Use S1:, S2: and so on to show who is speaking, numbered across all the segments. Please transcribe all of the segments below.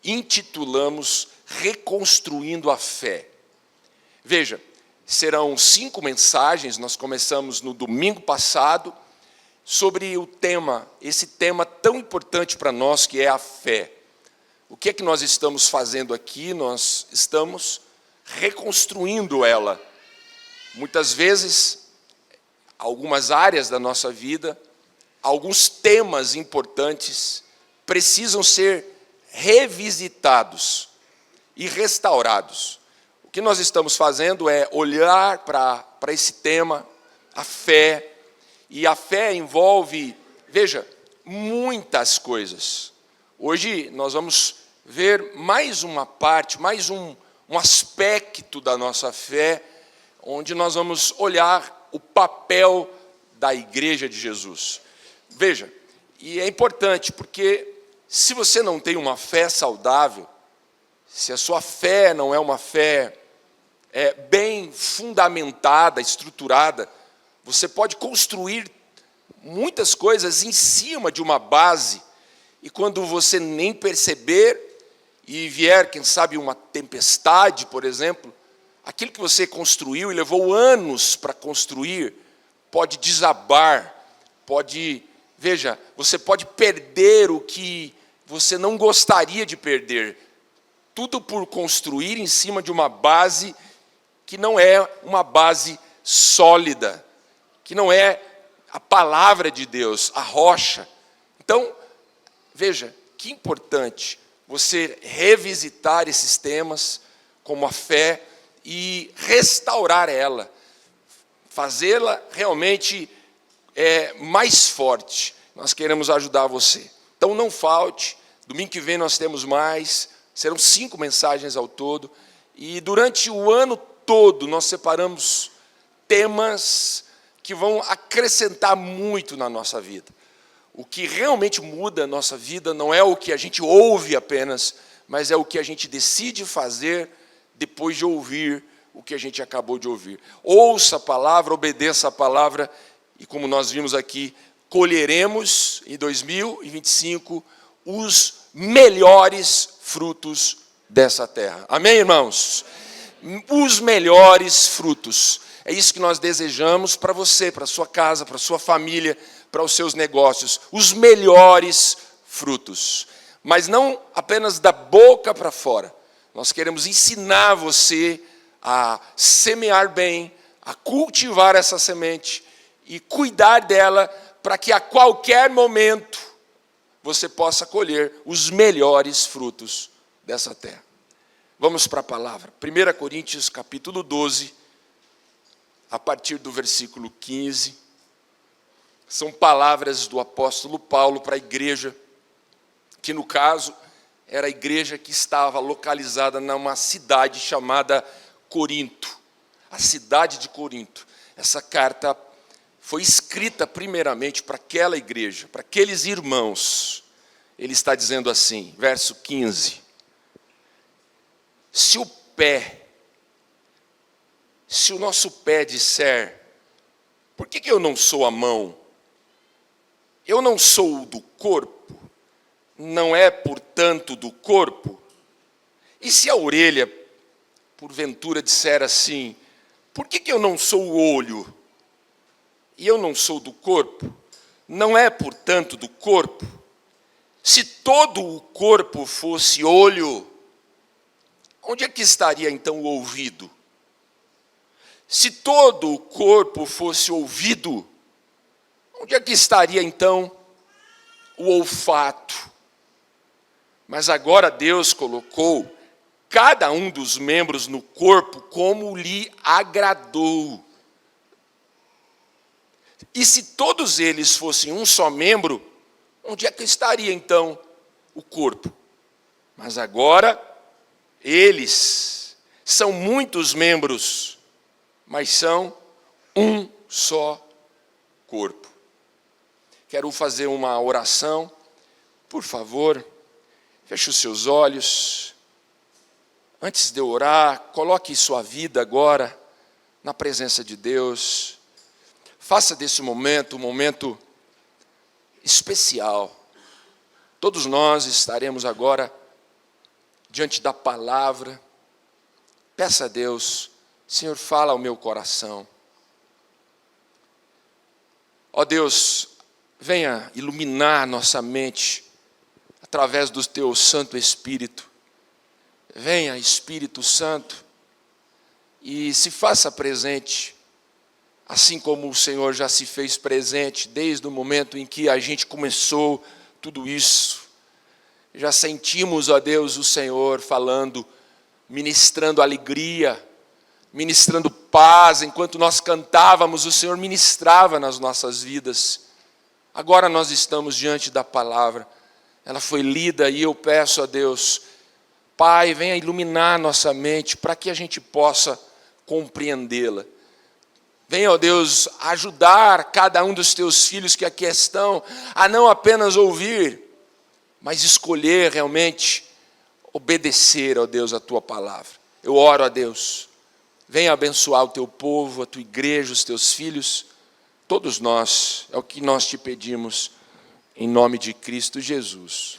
S1: intitulamos Reconstruindo a Fé. Veja, serão 5 mensagens, nós começamos no domingo passado, sobre esse tema tão importante para nós, que é a fé. O que é que nós estamos fazendo aqui? Nós estamos reconstruindo ela. Muitas vezes, algumas áreas da nossa vida, alguns temas importantes precisam ser revisitados e restaurados. O que nós estamos fazendo é olhar para esse tema, a fé, e a fé envolve, veja, muitas coisas. Hoje nós vamos ver mais uma parte, mais um aspecto da nossa fé, onde nós vamos olhar o papel da Igreja de Jesus. Veja, e é importante, porque se você não tem uma fé saudável, se a sua fé não é uma fé bem fundamentada, estruturada, você pode construir muitas coisas em cima de uma base, e quando você nem perceber, e vier, quem sabe, uma tempestade, por exemplo, aquilo que você construiu e levou anos para construir, pode desabar, você pode perder o que você não gostaria de perder, tudo por construir em cima de uma base que não é uma base sólida, que não é a palavra de Deus, a rocha. Então, veja, que importante você revisitar esses temas, como a fé, e restaurar ela, fazê-la realmente mais forte. Nós queremos ajudar você. Então não falte, domingo que vem nós temos mais, serão 5 mensagens ao todo, e durante o ano todo nós separamos temas que vão acrescentar muito na nossa vida. O que realmente muda a nossa vida não é o que a gente ouve apenas, mas é o que a gente decide fazer depois de ouvir o que a gente acabou de ouvir. Ouça a palavra, obedeça a palavra, e como nós vimos aqui, colheremos em 2025 os melhores frutos dessa terra. Amém, irmãos? Os melhores frutos. É isso que nós desejamos para você, para a sua casa, para a sua família, para os seus negócios. Os melhores frutos. Mas não apenas da boca para fora. Nós queremos ensinar você a semear bem, a cultivar essa semente e cuidar dela para que a qualquer momento você possa colher os melhores frutos dessa terra. Vamos para a palavra. 1 Coríntios, capítulo 12, a partir do versículo 15. São palavras do apóstolo Paulo para a igreja, que no caso era a igreja que estava localizada numa cidade chamada Corinto. A cidade de Corinto. Essa carta foi escrita primeiramente para aquela igreja, para aqueles irmãos. Ele está dizendo assim, verso 15. Se o nosso pé disser, por que eu não sou a mão? Eu não sou do corpo? Não é, portanto, do corpo? E se a orelha, porventura, disser assim, por que eu não sou o olho? E eu não sou do corpo? Não é, portanto, do corpo? Se todo o corpo fosse olho, onde é que estaria então o ouvido? Se todo o corpo fosse ouvido, onde é que estaria então o olfato? Mas agora Deus colocou cada um dos membros no corpo como lhe agradou. E se todos eles fossem um só membro, onde é que estaria então o corpo? Mas agora eles são muitos membros, mas são um só corpo. Quero fazer uma oração. Por favor, feche os seus olhos. Antes de eu orar, coloque sua vida agora na presença de Deus. Faça desse momento um momento especial. Todos nós estaremos agora diante da palavra. Peça a Deus, Senhor, fala ao meu coração. Ó Deus, venha iluminar nossa mente através do Teu Santo Espírito. Venha, Espírito Santo, e se faça presente, assim como o Senhor já se fez presente desde o momento em que a gente começou tudo isso. Já sentimos, ó Deus, o Senhor falando, ministrando alegria, ministrando paz. Enquanto nós cantávamos, o Senhor ministrava nas nossas vidas. Agora nós estamos diante da palavra. Ela foi lida e eu peço a Deus, Pai, venha iluminar nossa mente para que a gente possa compreendê-la. Venha, ó Deus, ajudar cada um dos teus filhos que aqui estão a não apenas ouvir, mas escolher realmente obedecer, ó Deus, a tua palavra. Eu oro a Deus, venha abençoar o teu povo, a tua igreja, os teus filhos, todos nós, é o que nós te pedimos, em nome de Cristo Jesus.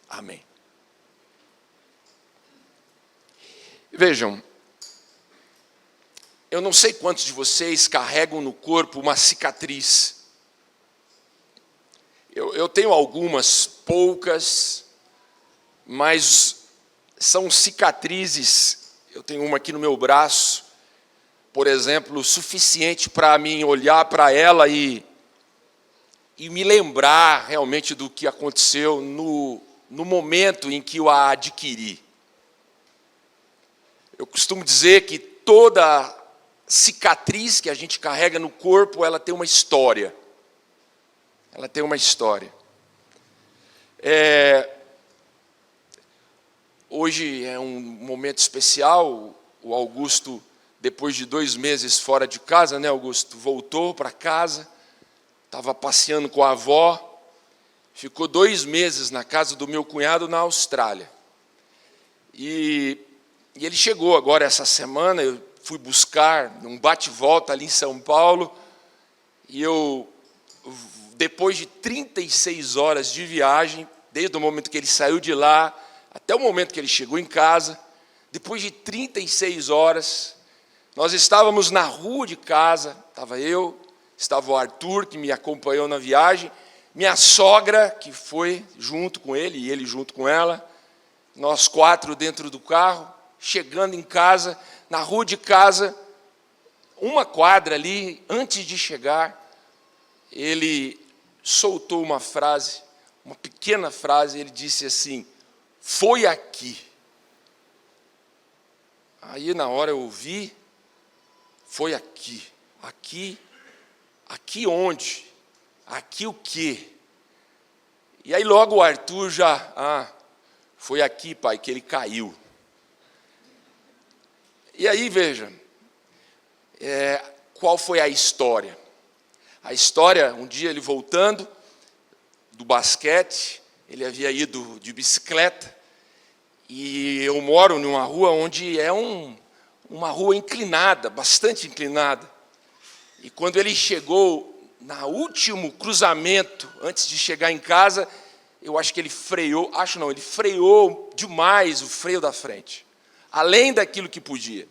S1: Amém. Vejam, eu não sei quantos de vocês carregam no corpo uma cicatriz. Eu tenho algumas, poucas, mas são cicatrizes. Eu tenho uma aqui no meu braço, por exemplo, suficiente para mim olhar para ela e me lembrar realmente do que aconteceu no momento em que eu a adquiri. Eu costumo dizer que toda cicatriz que a gente carrega no corpo, ela tem uma história. Ela tem uma história. Hoje é um momento especial. O Augusto, depois de 2 meses fora de casa, né, Augusto, voltou para casa, estava passeando com a avó, ficou 2 meses na casa do meu cunhado na Austrália. E ele chegou agora essa semana, eu fui buscar um bate-volta ali em São Paulo, e depois de 36 horas de viagem, desde o momento que ele saiu de lá, até o momento que ele chegou em casa, depois de 36 horas, nós estávamos na rua de casa, estava eu, estava o Arthur, que me acompanhou na viagem, minha sogra, que foi junto com ele, e ele junto com ela, nós 4 dentro do carro, chegando em casa, na rua de casa, uma quadra ali, antes de chegar, ele soltou uma frase, uma pequena frase, ele disse assim, foi aqui. Aí na hora eu ouvi, foi aqui. Aqui onde? Aqui o quê? E aí logo o Arthur já, foi aqui, pai, que ele caiu. E aí, veja, qual foi a história? A história, um dia ele voltando do basquete, ele havia ido de bicicleta, e eu moro numa rua onde é uma rua inclinada, bastante inclinada. E quando ele chegou no último cruzamento, antes de chegar em casa, eu acho que ele freou, ele freou demais o freio da frente, além daquilo que podia.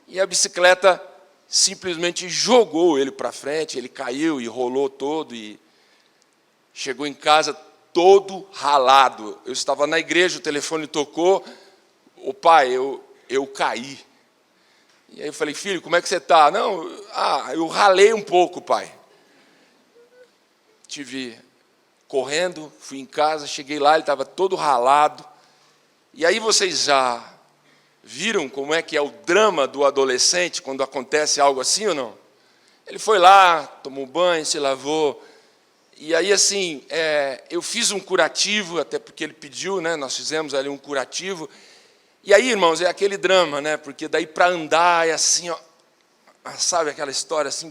S1: E a bicicleta simplesmente jogou ele para frente, ele caiu e rolou todo, e chegou em casa todo ralado. Eu estava na igreja, o telefone tocou, pai, eu caí. E aí eu falei, filho, como é que você está? Não, eu ralei um pouco, pai. Tive correndo, fui em casa, cheguei lá, ele estava todo ralado. E aí vocês já viram como é que é o drama do adolescente quando acontece algo assim ou não? Ele foi lá, tomou banho, se lavou. E aí, assim, eu fiz um curativo, até porque ele pediu, né? Nós fizemos ali um curativo. E aí, irmãos, é aquele drama, né? Porque daí para andar é assim, ó, sabe aquela história assim?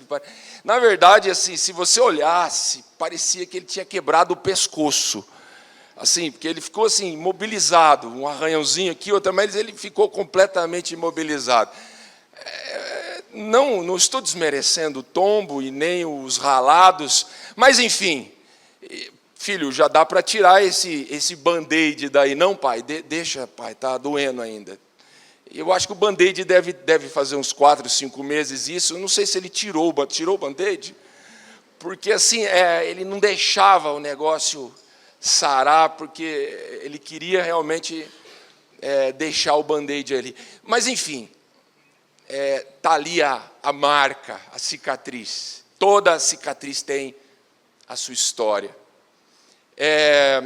S1: Na verdade, assim, se você olhasse, parecia que ele tinha quebrado o pescoço. Assim, porque ele ficou assim, imobilizado, um arranhãozinho aqui, outro, mas ele ficou completamente imobilizado. Não estou desmerecendo o tombo e nem os ralados, mas enfim, filho, já dá para tirar esse band-aid daí. Não, pai, deixa, pai, está doendo ainda. Eu acho que o band-aid deve fazer uns 4, 5 meses isso. Eu não sei se ele tirou o band-aid, porque assim, ele não deixava o negócio sarar, porque ele queria realmente deixar o band-aid ali. Mas, enfim, está ali a marca, a cicatriz. Toda cicatriz tem a sua história. É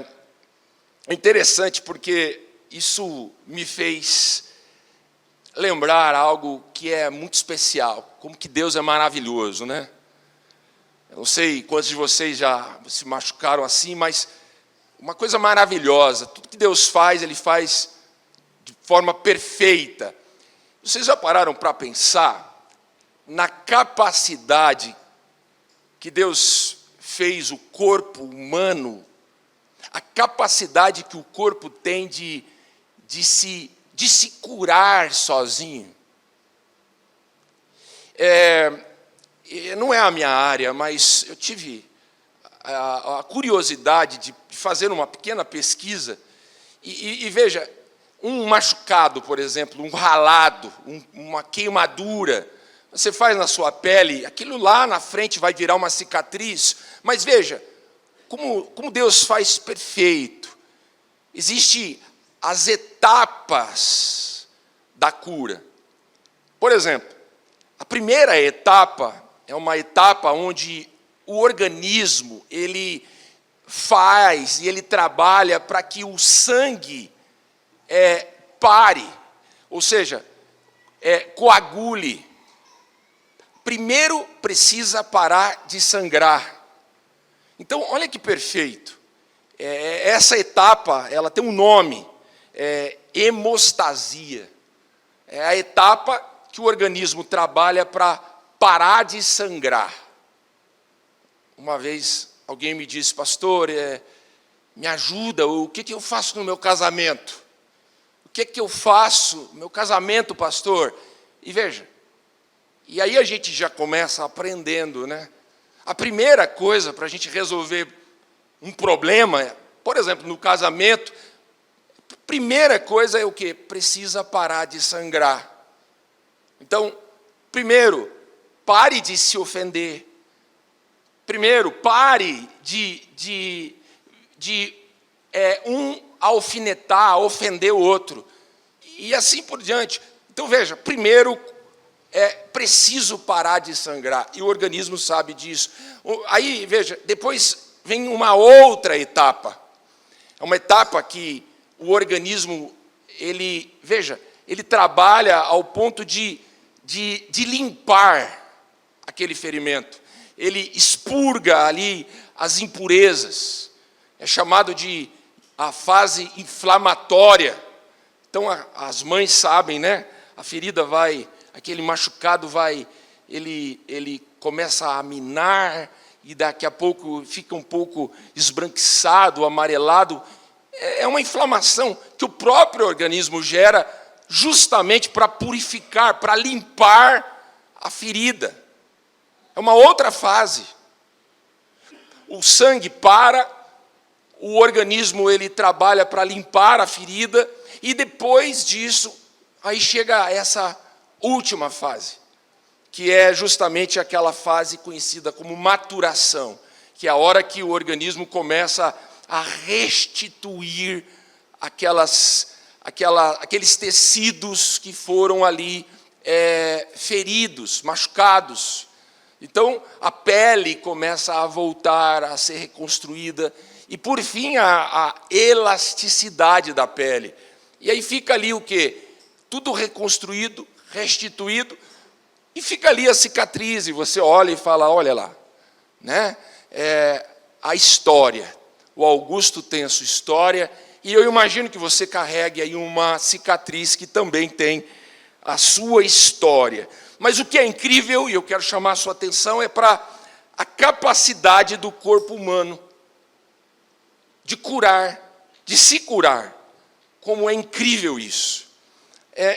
S1: interessante porque isso me fez lembrar algo que é muito especial, como que Deus é maravilhoso, né? Eu não sei quantos de vocês já se machucaram assim, mas uma coisa maravilhosa, tudo que Deus faz, Ele faz de forma perfeita. Vocês já pararam para pensar na capacidade que Deus fez o corpo humano, a capacidade que o corpo tem de se curar sozinho? Não é a minha área, mas eu tive a curiosidade de fazer uma pequena pesquisa e veja, um machucado, por exemplo, um ralado, uma queimadura, você faz na sua pele, aquilo lá na frente vai virar uma cicatriz, mas veja, como Deus faz perfeito. Existem as etapas da cura. Por exemplo, a primeira etapa é uma etapa onde o organismo, ele faz e ele trabalha para que o sangue pare, ou seja, coagule. Primeiro precisa parar de sangrar. Então, olha que perfeito. Essa etapa, ela tem um nome, hemostasia. É a etapa que o organismo trabalha para parar de sangrar. Uma vez alguém me disse, pastor, me ajuda, o que eu faço no meu casamento? O que eu faço no meu casamento, pastor? E veja, e aí a gente já começa aprendendo, né? A primeira coisa para a gente resolver um problema, por exemplo, no casamento, a primeira coisa é o quê? Precisa parar de sangrar. Então, primeiro, pare de se ofender. Primeiro, pare de alfinetar, ofender o outro. E assim por diante. Então, veja, primeiro é preciso parar de sangrar, e o organismo sabe disso. Aí, veja, depois vem uma outra etapa. É uma etapa que o organismo, ele trabalha ao ponto de limpar aquele ferimento. Ele expurga ali as impurezas. É chamado de a fase inflamatória. Então, as mães sabem, né? A ferida aquele machucado ele começa a aminar, e daqui a pouco fica um pouco esbranquiçado, amarelado. É uma inflamação que o próprio organismo gera justamente para purificar, para limpar a ferida. É uma outra fase. O sangue para, o organismo ele trabalha para limpar a ferida, e depois disso, aí chega essa última fase, que é justamente aquela fase conhecida como maturação, que é a hora que o organismo começa a restituir aqueles tecidos que foram ali feridos, machucados. Então, a pele começa a voltar a ser reconstruída, e por fim a elasticidade da pele. E aí fica ali o quê? Tudo reconstruído, restituído, e fica ali a cicatriz, e você olha e fala, olha lá, né? A história. O Augusto tem a sua história, e eu imagino que você carregue aí uma cicatriz que também tem a sua história. Mas o que é incrível, e eu quero chamar a sua atenção, é para a capacidade do corpo humano de curar, de se curar. Como é incrível isso.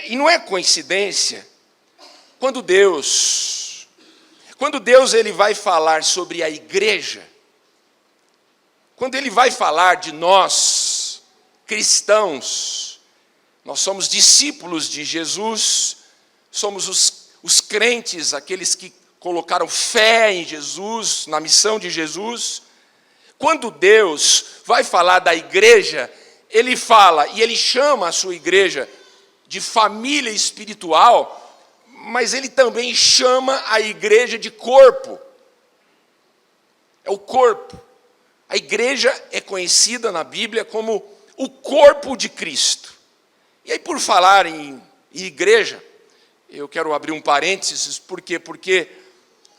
S1: E não é coincidência, quando Deus ele vai falar sobre a igreja, quando ele vai falar de nós, cristãos, nós somos discípulos de Jesus, somos os crentes, aqueles que colocaram fé em Jesus, na missão de Jesus. Quando Deus vai falar da igreja, ele fala e ele chama a sua igreja de família espiritual, mas ele também chama a igreja de corpo. É o corpo. A igreja é conhecida na Bíblia como o corpo de Cristo. E aí, por falar em igreja, eu quero abrir um parênteses. Por quê? Porque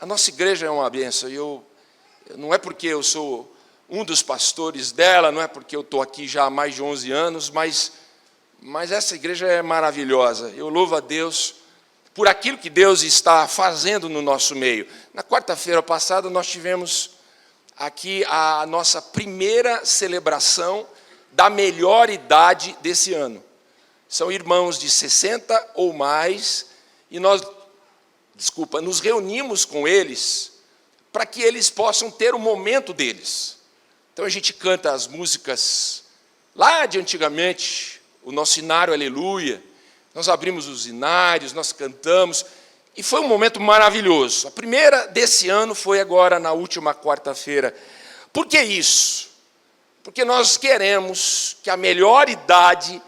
S1: a nossa igreja é uma bênção. Não é porque eu sou um dos pastores dela, não é porque eu estou aqui já há mais de 11 anos, mas essa igreja é maravilhosa. Eu louvo a Deus por aquilo que Deus está fazendo no nosso meio. Na quarta-feira passada, nós tivemos aqui a nossa primeira celebração da melhor idade desse ano. São irmãos de 60 ou mais, e nós, nos reunimos com eles para que eles possam ter o momento deles. Então a gente canta as músicas lá de antigamente, o nosso inário Aleluia, nós abrimos os inários, nós cantamos, e foi um momento maravilhoso. A primeira desse ano foi agora na última quarta-feira. Por que isso? Porque nós queremos que a melhor idade,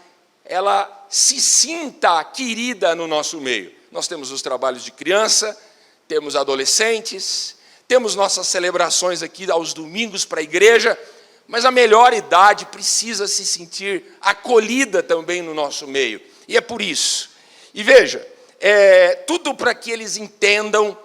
S1: ela se sinta querida no nosso meio. Nós temos os trabalhos de criança, temos adolescentes, temos nossas celebrações aqui aos domingos para a igreja, mas a melhor idade precisa se sentir acolhida também no nosso meio. E é por isso. E veja, tudo para que eles entendam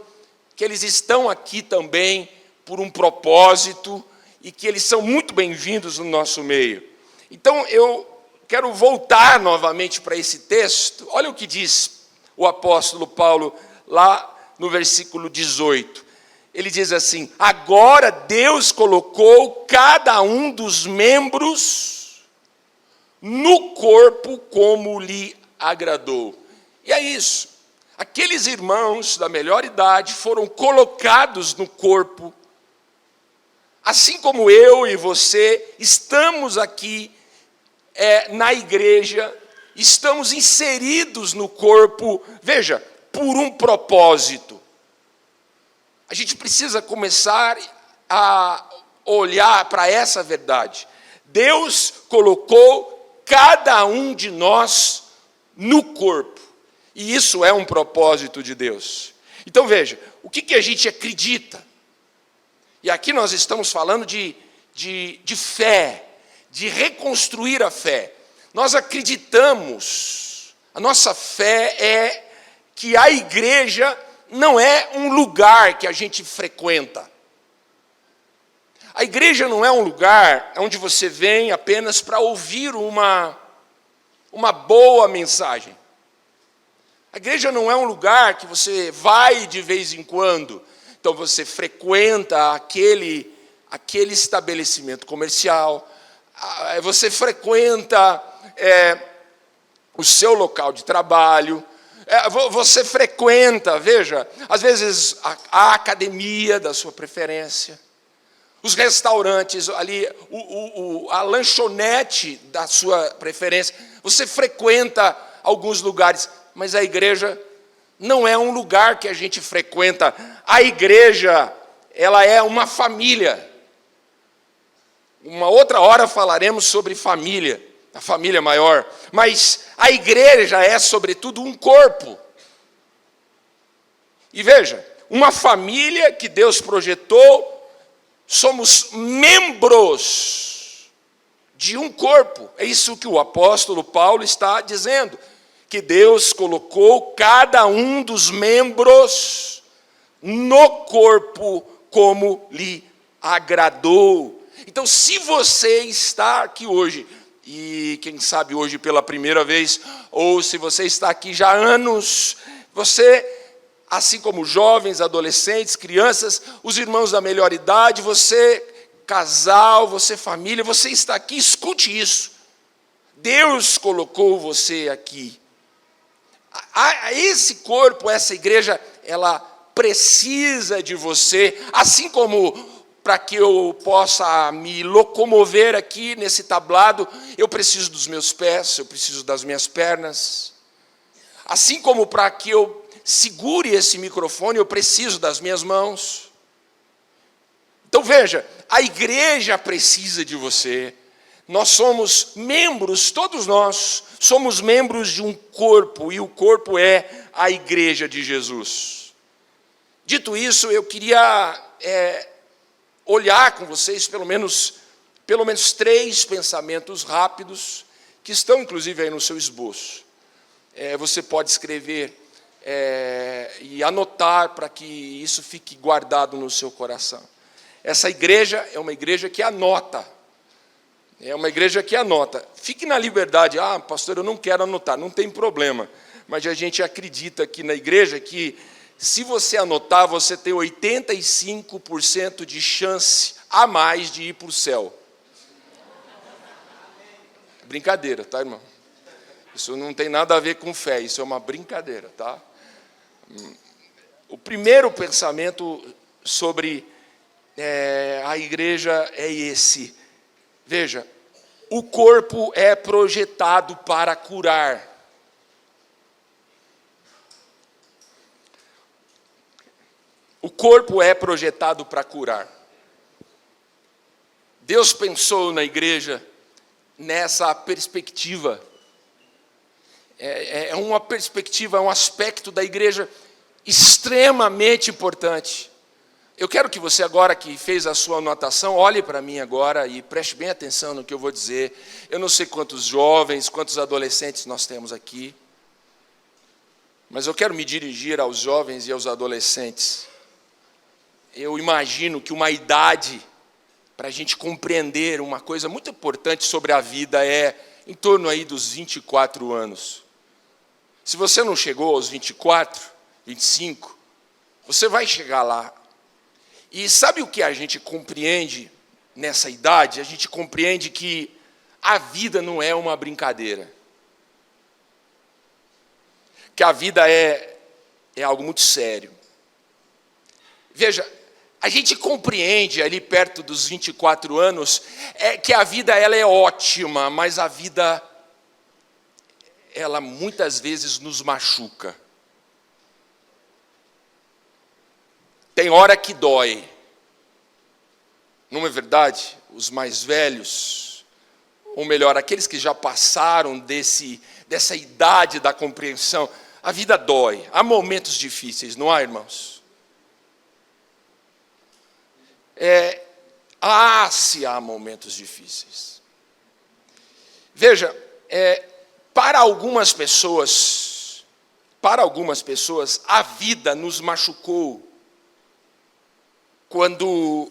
S1: que eles estão aqui também por um propósito e que eles são muito bem-vindos no nosso meio. Então, eu quero voltar novamente para esse texto. Olha o que diz o apóstolo Paulo lá no versículo 18. Ele diz assim: agora Deus colocou cada um dos membros no corpo como lhe agradou. E é isso. Aqueles irmãos da melhor idade foram colocados no corpo, assim como eu e você estamos aqui na igreja, estamos inseridos no corpo, veja, por um propósito. A gente precisa começar a olhar para essa verdade. Deus colocou cada um de nós no corpo. E isso é um propósito de Deus. Então veja, o que a gente acredita? E aqui nós estamos falando de fé, de reconstruir a fé. Nós acreditamos, a nossa fé é que a igreja não é um lugar que a gente frequenta. A igreja não é um lugar onde você vem apenas para ouvir uma boa mensagem. A igreja não é um lugar que você vai de vez em quando. Então você frequenta aquele estabelecimento comercial, você frequenta o seu local de trabalho, você frequenta, veja, às vezes a academia da sua preferência, os restaurantes, ali, a lanchonete da sua preferência, você frequenta alguns lugares, mas a igreja não é um lugar que a gente frequenta. A igreja, ela é uma família. Uma outra hora falaremos sobre família, a família maior. Mas a igreja é, sobretudo, um corpo. E veja, uma família que Deus projetou, somos membros de um corpo. É isso que o apóstolo Paulo está dizendo. Que Deus colocou cada um dos membros no corpo como lhe agradou. Então, se você está aqui hoje, e quem sabe hoje pela primeira vez, ou se você está aqui já há anos, você, assim como jovens, adolescentes, crianças, os irmãos da melhor idade, você casal, você família, você está aqui, escute isso. Deus colocou você aqui. Esse corpo, essa igreja, ela precisa de você, assim como para que eu possa me locomover aqui nesse tablado, eu preciso dos meus pés, eu preciso das minhas pernas. Assim como para que eu segure esse microfone, eu preciso das minhas mãos. Então veja, a igreja precisa de você. Nós somos membros, todos nós somos membros de um corpo, e o corpo é a igreja de Jesus. Dito isso, eu queria olhar com vocês pelo menos 3 pensamentos rápidos, que estão inclusive aí no seu esboço. Você pode escrever e anotar para que isso fique guardado no seu coração. Essa igreja é uma igreja que anota. É uma igreja que anota. Fique na liberdade. Ah, pastor, eu não quero anotar. Não tem problema. Mas a gente acredita aqui na igreja que, se você anotar, você tem 85% de chance a mais de ir para o céu. Brincadeira, tá, irmão? Isso não tem nada a ver com fé. Isso é uma brincadeira, tá? O primeiro pensamento sobre a igreja é esse. Veja, o corpo é projetado para curar. O corpo é projetado para curar. Deus pensou na igreja nessa perspectiva. É uma perspectiva, é um aspecto da igreja extremamente importante. Eu quero que você, agora que fez a sua anotação, olhe para mim agora e preste bem atenção no que eu vou dizer. Eu não sei quantos jovens, quantos adolescentes nós temos aqui, mas eu quero me dirigir aos jovens e aos adolescentes. Eu imagino que uma idade para a gente compreender uma coisa muito importante sobre a vida é em torno aí dos 24 anos. Se você não chegou aos 24, 25, você vai chegar lá. E sabe o que a gente compreende nessa idade? A gente compreende que a vida não é uma brincadeira. Que a vida é algo muito sério. Veja, a gente compreende ali perto dos 24 anos que a vida ela é ótima, mas a vida, ela muitas vezes nos machuca. Tem hora que dói. Não é verdade? Os mais velhos, ou melhor, aqueles que já passaram dessa idade da compreensão, a vida dói. Há momentos difíceis, não há, irmãos? Há momentos difíceis. Veja, para algumas pessoas, a vida nos machucou quando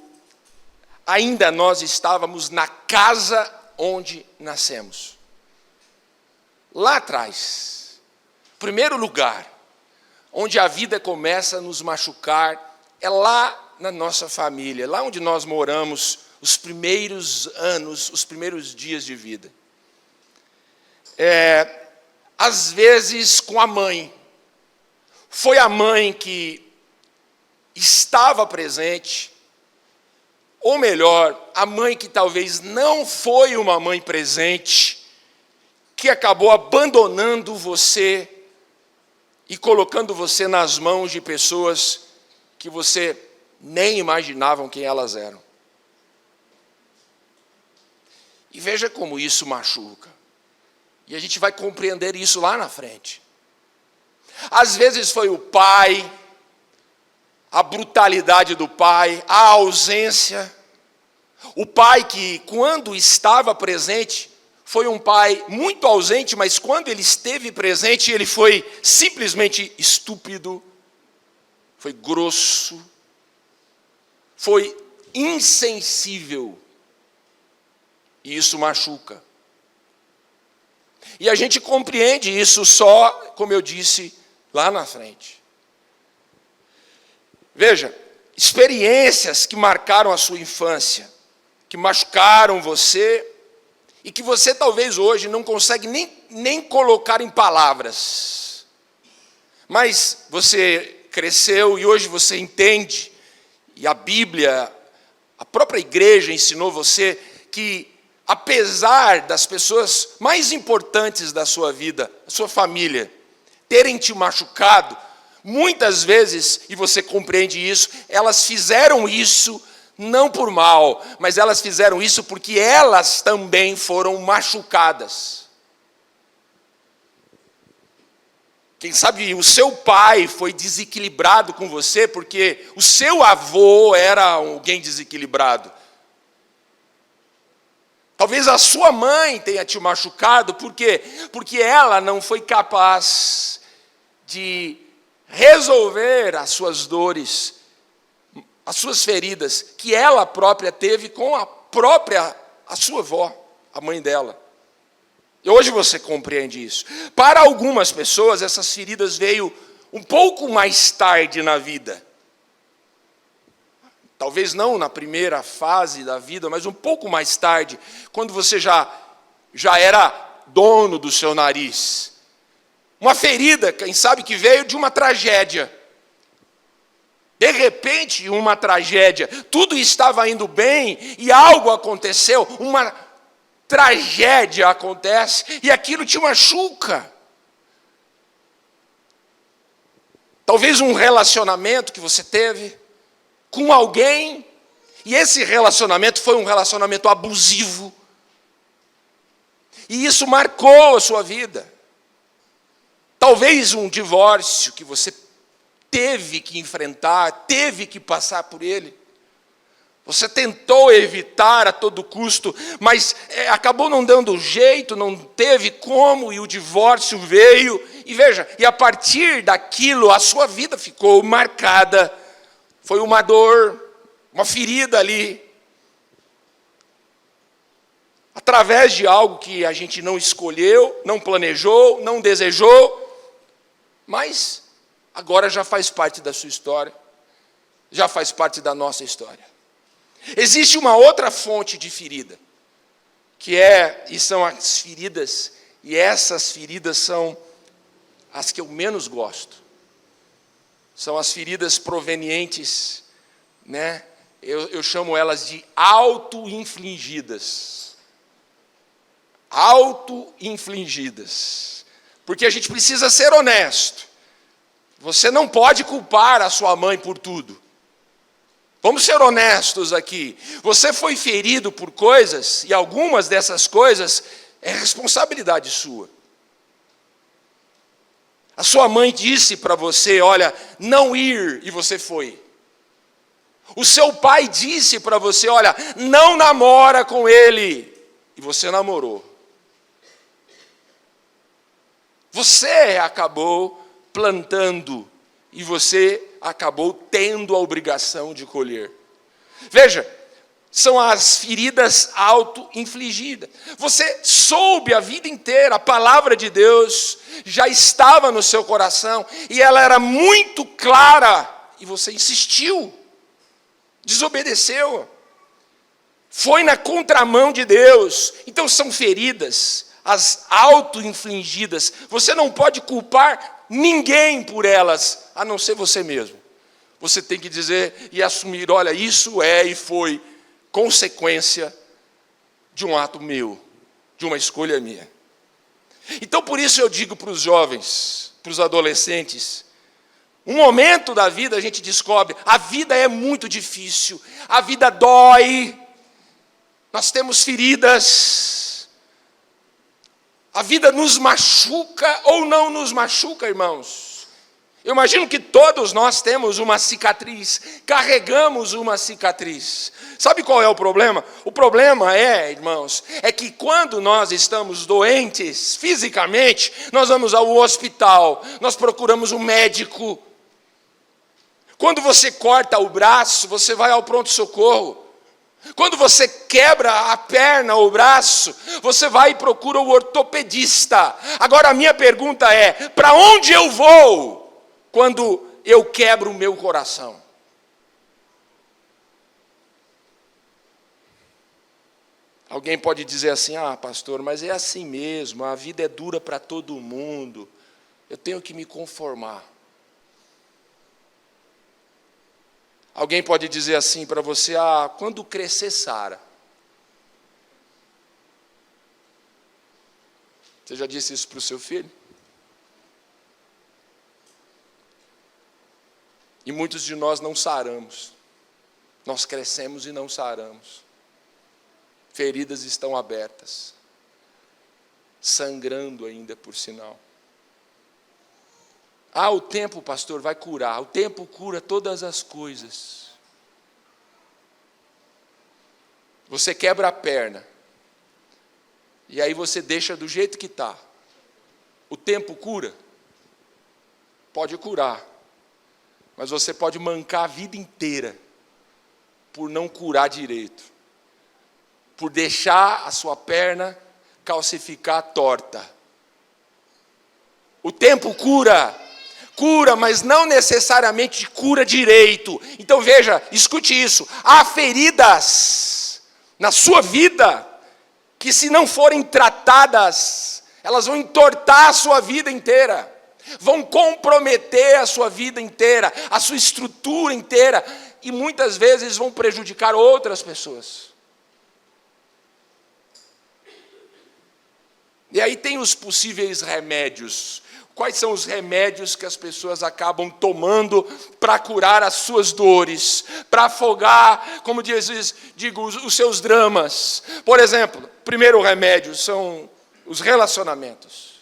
S1: ainda nós estávamos na casa onde nascemos. Lá atrás, primeiro lugar, onde a vida começa a nos machucar, é lá na nossa família, lá onde nós moramos, os primeiros anos, os primeiros dias de vida. Às vezes com a mãe. Foi a mãe que estava presente, ou melhor, a mãe que talvez não foi uma mãe presente, que acabou abandonando você e colocando você nas mãos de pessoas que você nem imaginavam quem elas eram. E veja como isso machuca. E a gente vai compreender isso lá na frente. Às vezes foi o pai, a brutalidade do pai, a ausência. O pai que, quando estava presente, foi um pai muito ausente, mas quando ele esteve presente, ele foi simplesmente estúpido, foi grosso, foi insensível. E isso machuca. E a gente compreende isso só, como eu disse, lá na frente. Veja, experiências que marcaram a sua infância, que machucaram você, e que você talvez hoje não consegue nem colocar em palavras. Mas você cresceu e hoje você entende, e a Bíblia A própria igreja ensinou você que, apesar das pessoas mais importantes da sua vida, a sua família, terem te machucado, muitas vezes, e você compreende isso, elas fizeram isso não por mal, mas elas fizeram isso porque elas também foram machucadas. Quem sabe o seu pai foi desequilibrado com você porque o seu avô era alguém desequilibrado. Talvez a sua mãe tenha te machucado, por quê? Porque ela não foi capaz de resolver as suas dores, as suas feridas, que ela própria teve com a sua avó, a mãe dela. E hoje você compreende isso. Para algumas pessoas, essas feridas veio um pouco mais tarde na vida. Talvez não na primeira fase da vida, mas um pouco mais tarde, quando você já era dono do seu nariz. Uma ferida, quem sabe que veio de uma tragédia. De repente, uma tragédia. Tudo estava indo bem e algo aconteceu, uma tragédia acontece e aquilo te machuca. Talvez um relacionamento que você teve com alguém, e esse relacionamento foi um relacionamento abusivo, e isso marcou a sua vida. Talvez um divórcio que você teve que enfrentar, teve que passar por ele. Você tentou evitar a todo custo, mas acabou não dando jeito, não teve como, e o divórcio veio. E veja, e a partir daquilo a sua vida ficou marcada. Foi uma dor, uma ferida ali. Através de algo que a gente não escolheu, não planejou, não desejou, mas agora já faz parte da sua história, já faz parte da nossa história. Existe uma outra fonte de ferida, e são as feridas, e essas feridas são as que eu menos gosto. São as feridas provenientes, eu chamo elas de auto-infligidas. Auto-infligidas. Porque a gente precisa ser honesto. Você não pode culpar a sua mãe por tudo. Vamos ser honestos aqui. Você foi ferido por coisas, e algumas dessas coisas é responsabilidade sua. A sua mãe disse para você, olha, não ir, e você foi. O seu pai disse para você, olha, não namora com ele, e você namorou. Você acabou plantando, e você acabou tendo a obrigação de colher. Veja, são as feridas auto-infligidas. Você soube a vida inteira, a palavra de Deus já estava no seu coração, e ela era muito clara, e você insistiu, desobedeceu, foi na contramão de Deus. Então são feridas, as auto-infligidas. Você não pode culpar ninguém por elas, a não ser você mesmo. Você tem que dizer e assumir, olha, isso é e foi consequência de um ato meu, de uma escolha minha. Então por isso eu digo para os jovens, para os adolescentes, um momento da vida a gente descobre, a vida é muito difícil, a vida dói, nós temos feridas, a vida nos machuca ou não nos machuca, irmãos. Eu imagino que todos nós temos uma cicatriz, carregamos uma cicatriz. Sabe qual é o problema? O problema irmãos, é que quando nós estamos doentes fisicamente, nós vamos ao hospital, nós procuramos um médico. Quando você corta o braço, você vai ao pronto-socorro. Quando você quebra a perna ou o braço, você vai e procura o ortopedista. Agora a minha pergunta é, para onde eu vou quando eu quebro o meu coração? Alguém pode dizer assim, pastor, mas é assim mesmo, a vida é dura para todo mundo, eu tenho que me conformar. Alguém pode dizer assim para você: quando crescer, sara. Você já disse isso para o seu filho? E muitos de nós não saramos. Nós crescemos e não saramos. Feridas estão abertas, sangrando ainda, por sinal. O tempo, pastor, vai curar. O tempo cura todas as coisas. Você quebra a perna, e aí você deixa do jeito que está. O tempo cura? Pode curar. Mas você pode mancar a vida inteira por não curar direito, por deixar a sua perna calcificar torta. O tempo cura, mas não necessariamente cura direito. Então veja, escute isso: há feridas na sua vida que, se não forem tratadas, elas vão entortar a sua vida inteira, vão comprometer a sua vida inteira, a sua estrutura inteira, e muitas vezes vão prejudicar outras pessoas. E aí tem os possíveis remédios. Quais são os remédios que as pessoas acabam tomando para curar as suas dores, para afogar, como digo, os seus dramas? Por exemplo, o primeiro remédio são os relacionamentos.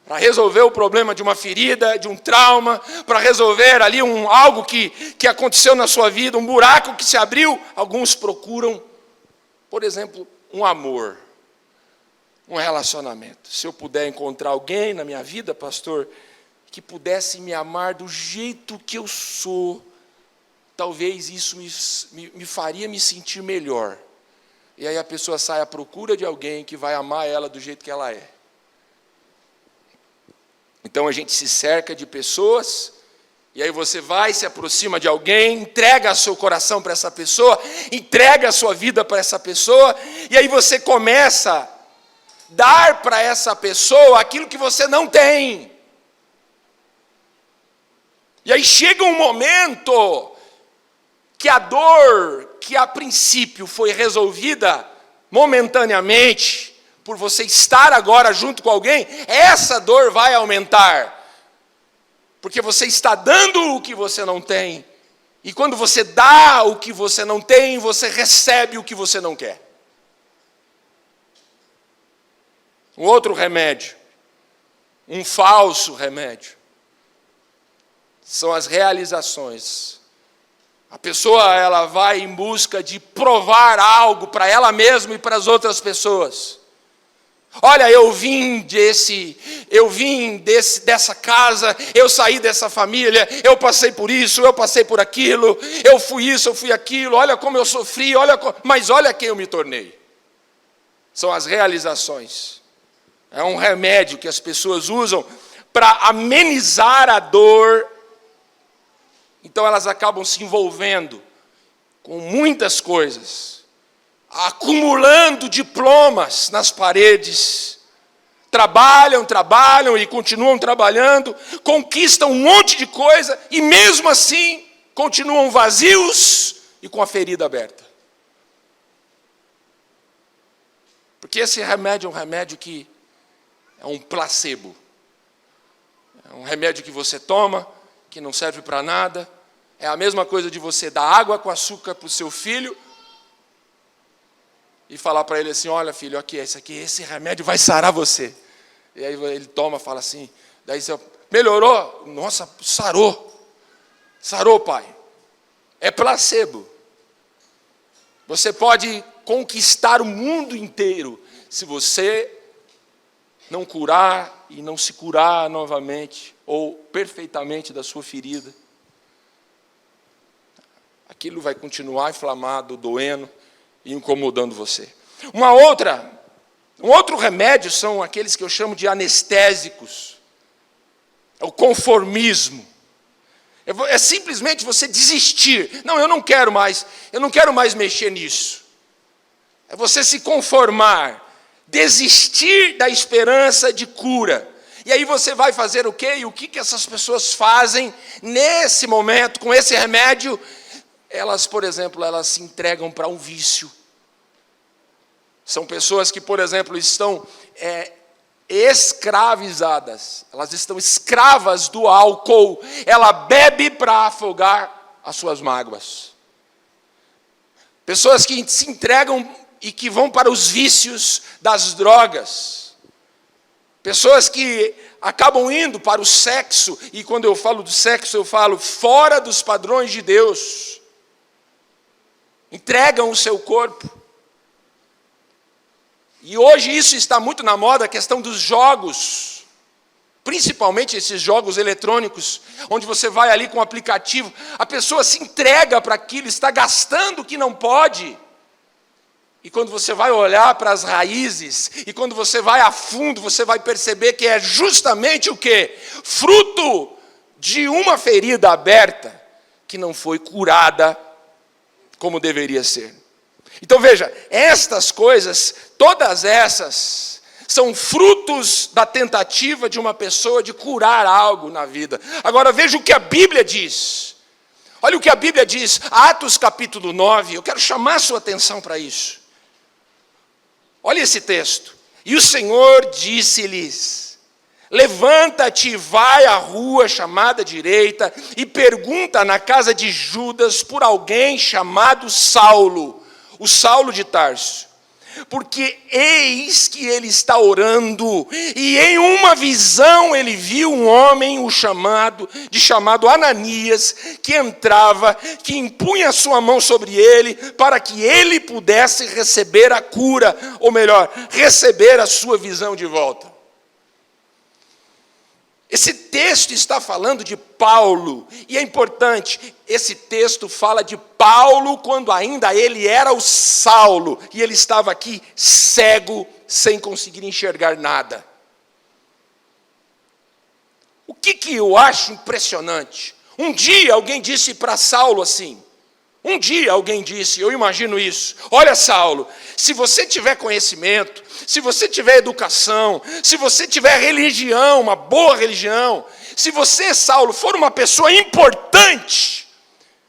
S1: Para resolver o problema de uma ferida, de um trauma, para resolver ali algo que aconteceu na sua vida, um buraco que se abriu, alguns procuram, por exemplo, um amor. Um relacionamento. Se eu puder encontrar alguém na minha vida, pastor, que pudesse me amar do jeito que eu sou, talvez isso me faria me sentir melhor. E aí a pessoa sai à procura de alguém que vai amar ela do jeito que ela é. Então a gente se cerca de pessoas, e aí você vai, se aproxima de alguém, entrega seu coração para essa pessoa, entrega a sua vida para essa pessoa, e aí você começa dar para essa pessoa aquilo que você não tem. E aí chega um momento que a dor, que a princípio foi resolvida momentaneamente, por você estar agora junto com alguém, essa dor vai aumentar. Porque você está dando o que você não tem. E quando você dá o que você não tem, você recebe o que você não quer. Um outro remédio, um falso remédio, são as realizações. A pessoa, ela vai em busca de provar algo para ela mesma e para as outras pessoas. Olha, eu vim dessa casa, eu saí dessa família, eu passei por isso, eu passei por aquilo, eu fui isso, eu fui aquilo, olha como eu sofri, mas olha quem eu me tornei. São as realizações. É um remédio que as pessoas usam para amenizar a dor. Então elas acabam se envolvendo com muitas coisas, acumulando diplomas nas paredes, trabalham e continuam trabalhando, conquistam um monte de coisa e mesmo assim continuam vazios e com a ferida aberta. Porque esse remédio é um remédio que é um placebo. É um remédio que você toma, que não serve para nada. É a mesma coisa de você dar água com açúcar para o seu filho e falar para ele assim: olha, filho, aqui, esse remédio vai sarar você. E aí ele toma, fala assim, daí você: melhorou? Nossa, sarou. Sarou, pai. É placebo. Você pode conquistar o mundo inteiro se você não curar e não se curar novamente ou perfeitamente da sua ferida. Aquilo vai continuar inflamado, doendo e incomodando você. Um outro remédio são aqueles que eu chamo de anestésicos. É o conformismo. É simplesmente você desistir. Não, eu não quero mais mexer nisso. É você se conformar, desistir da esperança de cura. E aí você vai fazer o quê? E o que essas pessoas fazem nesse momento, com esse remédio? Elas, por exemplo, elas se entregam para um vício. São pessoas que, por exemplo, estão escravizadas. Elas estão escravas do álcool. Ela bebe para afogar as suas mágoas. Pessoas que se entregam e que vão para os vícios das drogas. Pessoas que acabam indo para o sexo, e quando eu falo do sexo, eu falo fora dos padrões de Deus. Entregam o seu corpo. E hoje isso está muito na moda, a questão dos jogos. Principalmente esses jogos eletrônicos, onde você vai ali com o aplicativo, a pessoa se entrega para aquilo, está gastando o que não pode. E quando você vai olhar para as raízes, e quando você vai a fundo, você vai perceber que é justamente o quê? Fruto de uma ferida aberta, que não foi curada como deveria ser. Então veja, estas coisas, todas essas, são frutos da tentativa de uma pessoa de curar algo na vida. Agora veja o que a Bíblia diz. Olha o que a Bíblia diz, Atos capítulo 9, eu quero chamar a sua atenção para isso. Olha esse texto. E o Senhor disse-lhes: levanta-te e vai à rua chamada direita e pergunta na casa de Judas por alguém chamado Saulo, o Saulo de Tarso. Porque eis que ele está orando, e em uma visão ele viu um homem chamado Ananias, que entrava, que impunha a sua mão sobre ele, para que ele pudesse receber a cura, ou melhor, receber a sua visão de volta. Esse texto está falando de Paulo, e é importante, esse texto fala de Paulo quando ainda ele era o Saulo, e ele estava aqui cego, sem conseguir enxergar nada. O que eu acho impressionante? Um dia alguém disse para Saulo assim, eu imagino isso: olha, Saulo, se você tiver conhecimento, se você tiver educação, se você tiver religião, uma boa religião, se você, Saulo, for uma pessoa importante,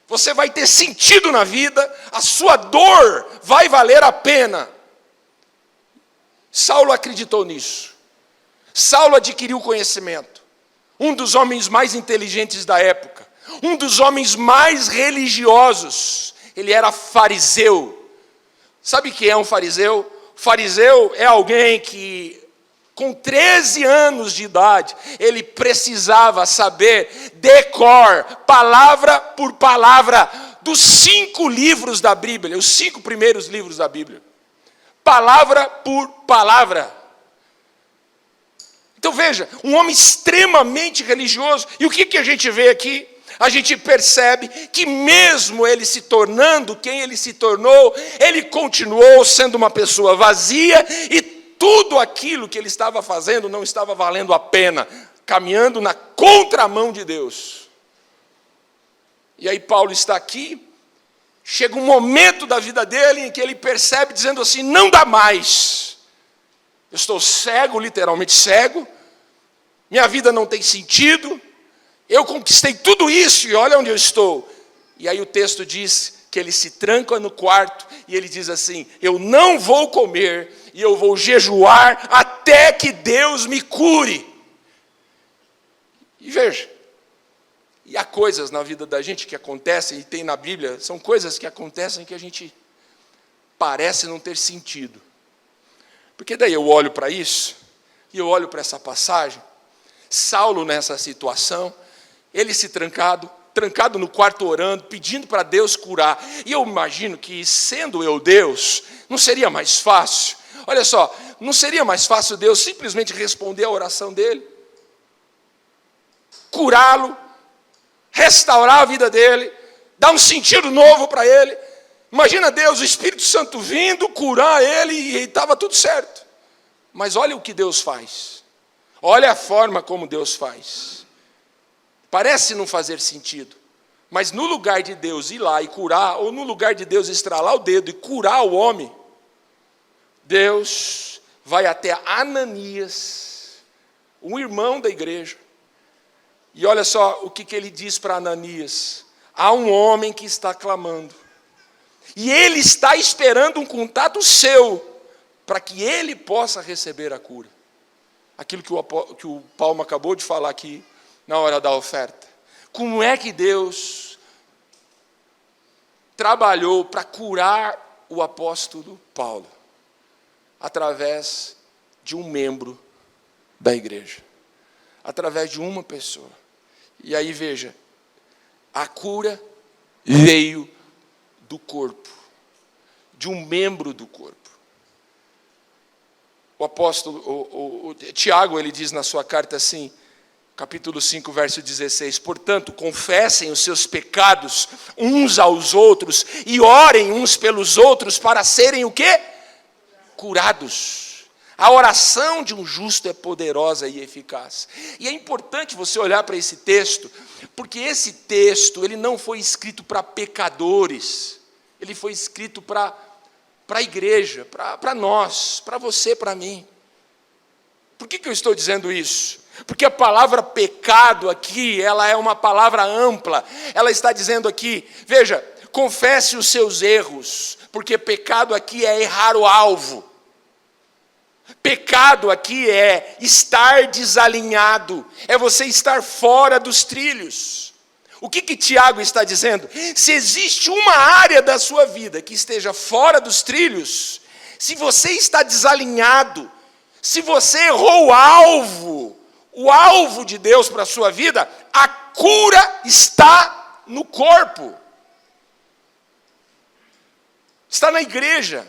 S1: você vai ter sentido na vida, a sua dor vai valer a pena. Saulo acreditou nisso. Saulo adquiriu conhecimento. Um dos homens mais inteligentes da época. Um dos homens mais religiosos. Ele era fariseu. Sabe o que é um fariseu? Fariseu é alguém que, com 13 anos de idade, ele precisava saber de cor, palavra por palavra, dos 5 livros da Bíblia, os 5 primeiros livros da Bíblia. Palavra por palavra. Então veja, um homem extremamente religioso. E o que a gente vê aqui? A gente percebe que mesmo ele se tornando quem ele se tornou, ele continuou sendo uma pessoa vazia, e tudo aquilo que ele estava fazendo não estava valendo a pena, caminhando na contramão de Deus. E aí Paulo está aqui, chega um momento da vida dele em que ele percebe, dizendo assim: não dá mais, eu estou cego, literalmente cego, minha vida não tem sentido, eu conquistei tudo isso e olha onde eu estou. E aí o texto diz que ele se tranca no quarto e ele diz assim: eu não vou comer e eu vou jejuar até que Deus me cure. E veja, e há coisas na vida da gente que acontecem, e tem na Bíblia, são coisas que acontecem que a gente parece não ter sentido. Porque daí eu olho para isso, e eu olho para essa passagem, Saulo nessa situação, ele se trancado no quarto orando, pedindo para Deus curar. E eu imagino que, sendo eu Deus, não seria mais fácil? Olha só, não seria mais fácil Deus simplesmente responder a oração dele? Curá-lo, restaurar a vida dele, dar um sentido novo para ele. Imagina Deus, o Espírito Santo vindo, curar ele, e estava tudo certo. Mas olha o que Deus faz. Olha a forma como Deus faz. Parece não fazer sentido, mas no lugar de Deus ir lá e curar, ou no lugar de Deus estralar o dedo e curar o homem, Deus vai até Ananias, um irmão da igreja. E olha só o que ele diz para Ananias: há um homem que está clamando, e ele está esperando um contato seu, para que ele possa receber a cura. Aquilo que o Paulo acabou de falar aqui, na hora da oferta. Como é que Deus trabalhou para curar o apóstolo Paulo? Através de um membro da igreja. Através de uma pessoa. E aí veja, a cura veio do corpo. De um membro do corpo. O apóstolo, o Tiago, ele diz na sua carta assim, capítulo 5, verso 16, portanto, confessem os seus pecados uns aos outros e orem uns pelos outros para serem o quê? Curados. A oração de um justo é poderosa e eficaz. E é importante você olhar para esse texto, porque esse texto, ele não foi escrito para pecadores, ele foi escrito para a igreja, para nós, para você, para mim. Por que eu estou dizendo isso? Porque a palavra pecado aqui, ela é uma palavra ampla. Ela está dizendo aqui, veja, confesse os seus erros, porque pecado aqui é errar o alvo. Pecado aqui é estar desalinhado, é você estar fora dos trilhos. O que Tiago está dizendo? Se existe uma área da sua vida que esteja fora dos trilhos, se você está desalinhado, se você errou o alvo de Deus para a sua vida, a cura está no corpo. Está na igreja.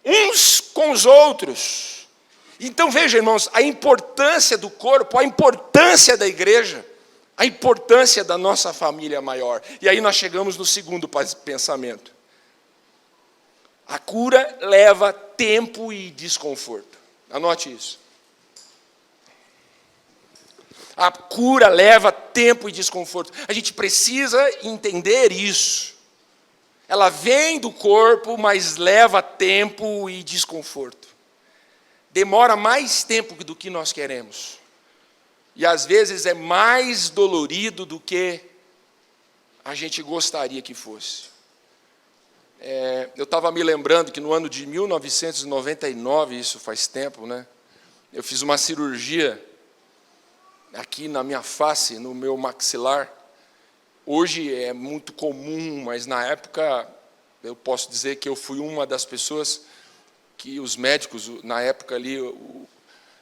S1: Uns com os outros. Então veja, irmãos, a importância do corpo, a importância da igreja, a importância da nossa família maior. E aí nós chegamos no segundo pensamento. A cura leva tempo e desconforto. Anote isso. A cura leva tempo e desconforto. A gente precisa entender isso. Ela vem do corpo, mas leva tempo e desconforto. Demora mais tempo do que nós queremos. E às vezes é mais dolorido do que a gente gostaria que fosse. Eu estava me lembrando que no ano de 1999, isso faz tempo, né? Eu fiz uma cirurgia aqui na minha face, no meu maxilar. Hoje é muito comum, mas na época eu posso dizer que eu fui uma das pessoas que os médicos, na época ali,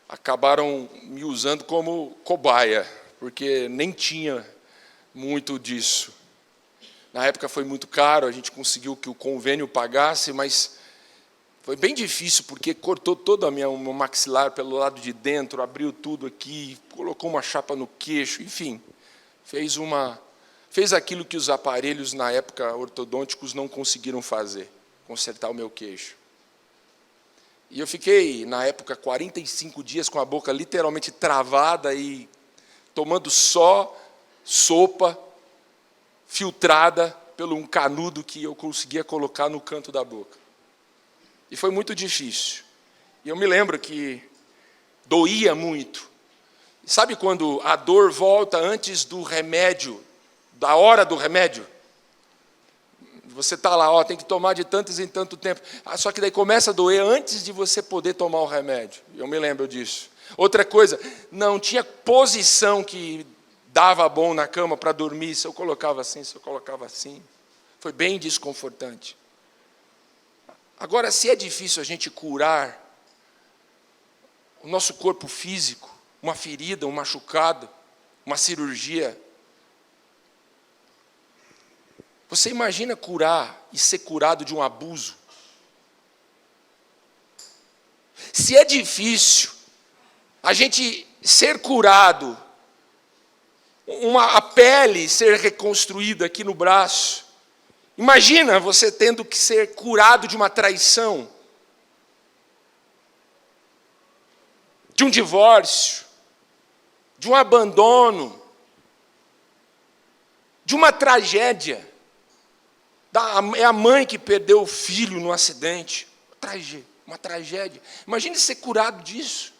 S1: acabaram me usando como cobaia, porque nem tinha muito disso. Na época foi muito caro, a gente conseguiu que o convênio pagasse, mas foi bem difícil, porque cortou todo o meu maxilar pelo lado de dentro, abriu tudo aqui, colocou uma chapa no queixo, enfim, fez aquilo que os aparelhos, na época, ortodônticos não conseguiram fazer, consertar o meu queixo. E eu fiquei, na época, 45 dias com a boca literalmente travada e tomando só sopa filtrada pelo um canudo que eu conseguia colocar no canto da boca. E foi muito difícil. E eu me lembro que doía muito. Sabe quando a dor volta antes do remédio, da hora do remédio? Você está lá, tem que tomar de tantos em tanto tempo. Só que daí começa a doer antes de você poder tomar o remédio. Eu me lembro disso. Outra coisa, não tinha posição que dava bom na cama para dormir. Se eu colocava assim, se eu colocava assim. Foi bem desconfortante. Agora, se é difícil a gente curar o nosso corpo físico, uma ferida, um machucado, uma cirurgia, você imagina curar e ser curado de um abuso? Se é difícil a gente ser curado, a pele ser reconstruída aqui no braço, imagina você tendo que ser curado de uma traição, de um divórcio, de um abandono, de uma tragédia. É a mãe que perdeu o filho no acidente. Uma tragédia. Imagine ser curado disso.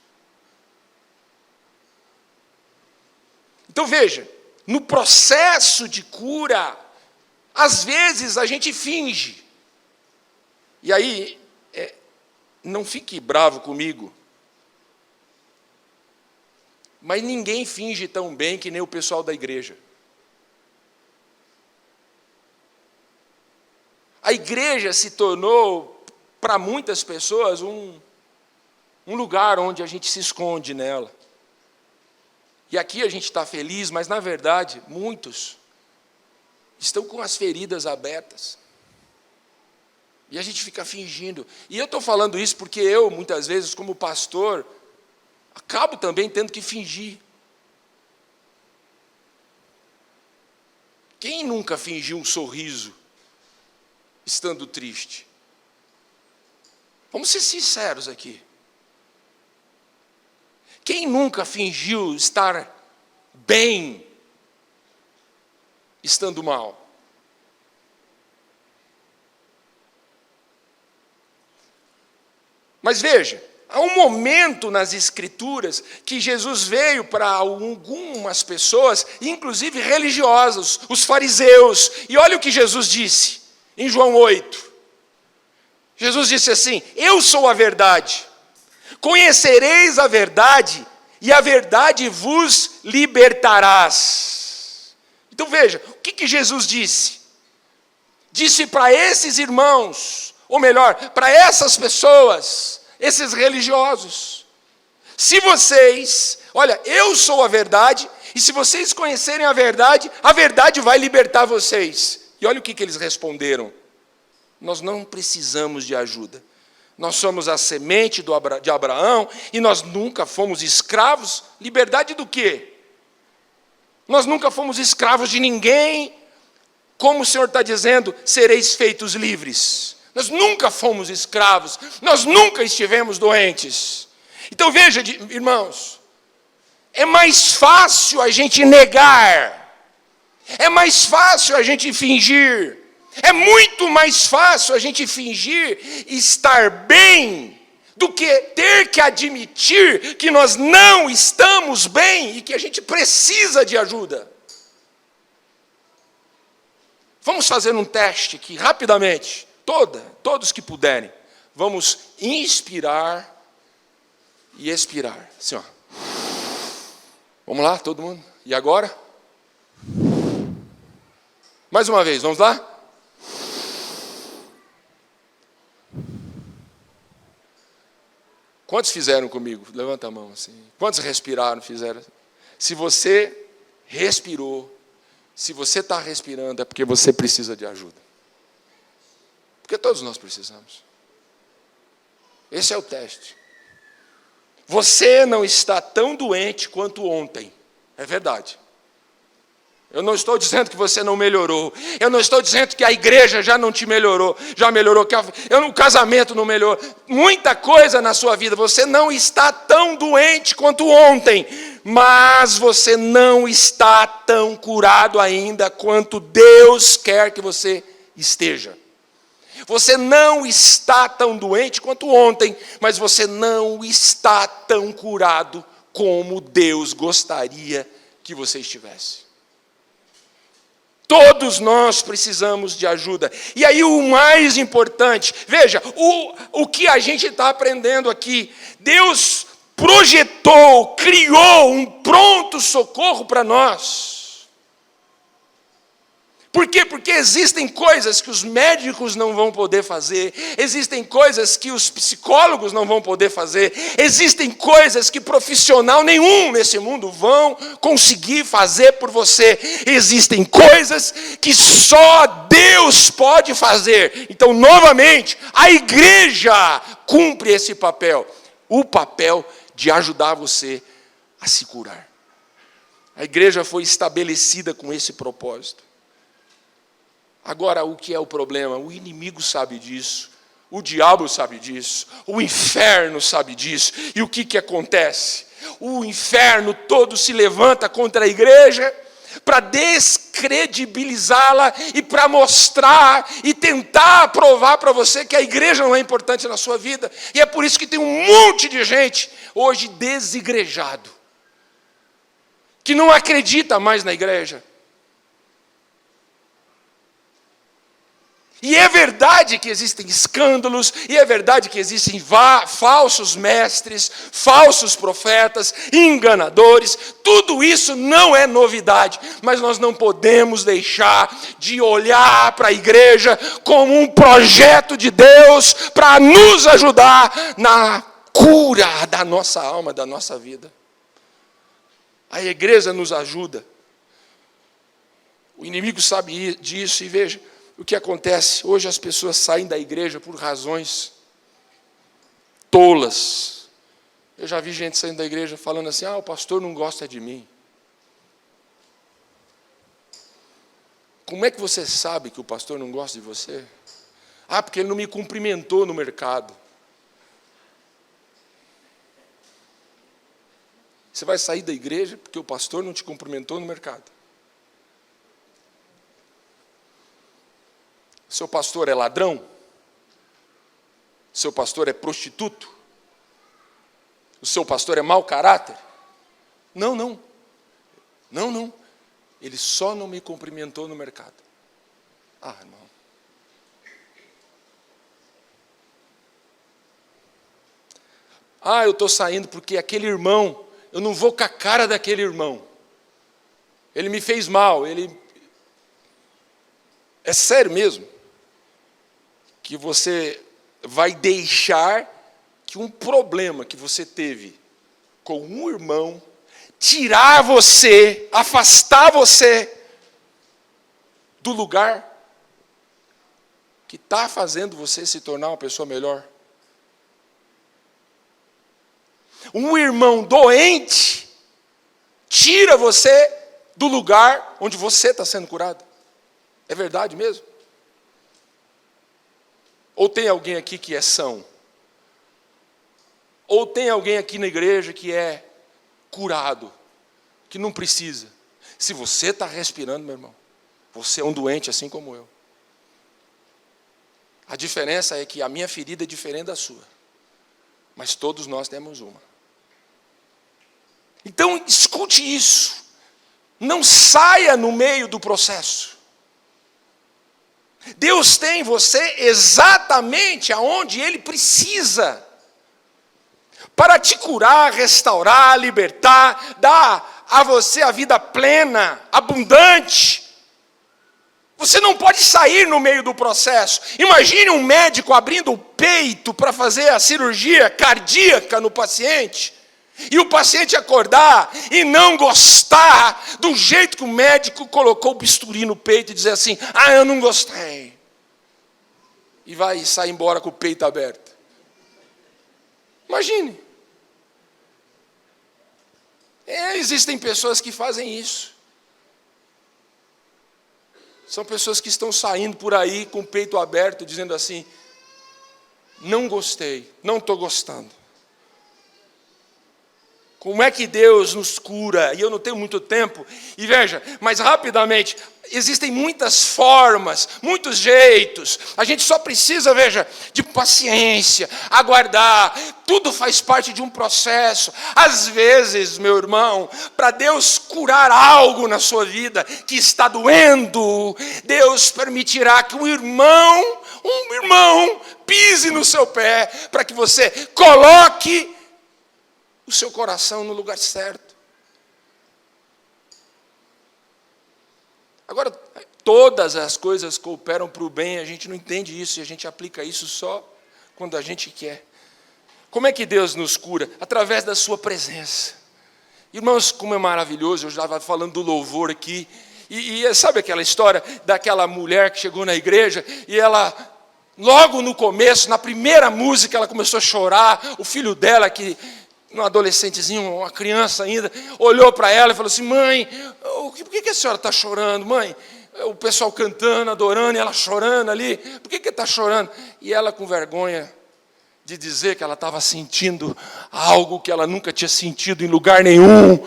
S1: Então veja, no processo de cura, às vezes a gente finge. E aí, não fique bravo comigo, mas ninguém finge tão bem que nem o pessoal da igreja. A igreja se tornou, para muitas pessoas, um lugar onde a gente se esconde nela. E aqui a gente está feliz, mas na verdade, muitos estão com as feridas abertas. E a gente fica fingindo. E eu estou falando isso porque eu, muitas vezes, como pastor, acabo também tendo que fingir. Quem nunca fingiu um sorriso estando triste? Vamos ser sinceros aqui. Quem nunca fingiu estar bem estando mal? Mas veja, há um momento nas Escrituras que Jesus veio para algumas pessoas, inclusive religiosos, os fariseus. E olha o que Jesus disse em João 8. Jesus disse assim: eu sou a verdade. Conhecereis a verdade, e a verdade vos libertarás. Então veja, o que Jesus disse? Disse para esses irmãos, ou melhor, para essas pessoas, esses religiosos: se vocês, olha, eu sou a verdade, e se vocês conhecerem a verdade vai libertar vocês. E olha o que eles responderam: nós não precisamos de ajuda. Nós somos a semente de Abraão e nós nunca fomos escravos. Liberdade do quê? Nós nunca fomos escravos de ninguém. Como o Senhor está dizendo, sereis feitos livres. Nós nunca fomos escravos. Nós nunca estivemos doentes. Então veja, irmãos, é mais fácil a gente negar. É mais fácil a gente fingir. É muito mais fácil a gente fingir estar bem do que ter que admitir que nós não estamos bem e que a gente precisa de ajuda. Vamos fazer um teste aqui, rapidamente. Todos que puderem. Vamos inspirar e expirar. Assim, ó. Vamos lá, todo mundo? E agora? Mais uma vez, vamos lá? Quantos fizeram comigo? Levanta a mão assim. Quantos respiraram, fizeram? Se você respirou, se você está respirando, é porque você precisa de ajuda. Porque todos nós precisamos. Esse é o teste. Você não está tão doente quanto ontem. É verdade. Eu não estou dizendo que você não melhorou. Eu não estou dizendo que a igreja já não te melhorou. Já melhorou, que o casamento não melhorou. Muita coisa na sua vida. Você não está tão doente quanto ontem. Mas você não está tão curado ainda quanto Deus quer que você esteja. Você não está tão doente quanto ontem. Mas você não está tão curado como Deus gostaria que você estivesse. Todos nós precisamos de ajuda. E aí o mais importante, veja, o que a gente está aprendendo aqui, Deus projetou, criou um pronto socorro para nós. Por quê? Porque existem coisas que os médicos não vão poder fazer, existem coisas que os psicólogos não vão poder fazer, existem coisas que profissional nenhum nesse mundo vão conseguir fazer por você, existem coisas que só Deus pode fazer. Então, novamente, a igreja cumpre esse papel, o papel de ajudar você a se curar. A igreja foi estabelecida com esse propósito. Agora, o que é o problema? O inimigo sabe disso, o diabo sabe disso, o inferno sabe disso. E o que acontece? O inferno todo se levanta contra a igreja para descredibilizá-la e para mostrar e tentar provar para você que a igreja não é importante na sua vida. E é por isso que tem um monte de gente hoje desigrejado. que não acredita mais na igreja. E é verdade que existem escândalos, e é verdade que existem falsos mestres, falsos profetas, enganadores, tudo isso não é novidade, mas nós não podemos deixar de olhar para a igreja como um projeto de Deus para nos ajudar na cura da nossa alma, da nossa vida. A igreja nos ajuda. O inimigo sabe disso e veja, o que acontece? Hoje as pessoas saem da igreja por razões tolas. Eu já vi gente saindo da igreja falando assim, o pastor não gosta de mim. Como é que você sabe que o pastor não gosta de você? Porque ele não me cumprimentou no mercado. Você vai sair da igreja porque o pastor não te cumprimentou no mercado. Seu pastor é ladrão? Seu pastor é prostituto? O seu pastor é mau caráter? Não. Ele só não me cumprimentou no mercado. Irmão. Eu estou saindo porque aquele irmão, eu não vou com a cara daquele irmão. Ele me fez mal, É sério mesmo que você vai deixar que um problema que você teve com um irmão tirar você, afastar você do lugar que está fazendo você se tornar uma pessoa melhor? Um irmão doente tira você do lugar onde você está sendo curado. É verdade mesmo? Ou tem alguém aqui que é são? Ou tem alguém aqui na igreja que é curado, que não precisa? Se você está respirando, meu irmão, você é um doente assim como eu. A diferença é que a minha ferida é diferente da sua, mas todos nós temos uma. Então, escute isso. Não saia no meio do processo. Deus tem você exatamente aonde Ele precisa para te curar, restaurar, libertar, dar a você a vida plena, abundante. Você não pode sair no meio do processo. Imagine um médico abrindo o peito para fazer a cirurgia cardíaca no paciente, e o paciente acordar e não gostar do jeito que o médico colocou o bisturi no peito e dizer assim, eu não gostei. E vai sair embora com o peito aberto. Imagine. Existem pessoas que fazem isso. São pessoas que estão saindo por aí com o peito aberto, dizendo assim, não gostei, não estou gostando. Como é que Deus nos cura? E eu não tenho muito tempo. E veja, mas rapidamente, existem muitas formas, muitos jeitos. A gente só precisa, veja, de paciência, aguardar. Tudo faz parte de um processo. Às vezes, meu irmão, para Deus curar algo na sua vida que está doendo, Deus permitirá que um irmão pise no seu pé, para que você coloque o seu coração no lugar certo. Agora, todas as coisas cooperam para o bem, a gente não entende isso, e a gente aplica isso só quando a gente quer. Como é que Deus nos cura? Através da sua presença. Irmãos, como é maravilhoso, eu já estava falando do louvor aqui, e sabe aquela história daquela mulher que chegou na igreja, e ela, logo no começo, na primeira música, ela começou a chorar, o filho dela, que um adolescentezinho, uma criança ainda, olhou para ela e falou assim, mãe, por que a senhora está chorando, mãe? O pessoal cantando, adorando, e ela chorando ali, por que está chorando? E ela, com vergonha de dizer que ela estava sentindo algo que ela nunca tinha sentido em lugar nenhum,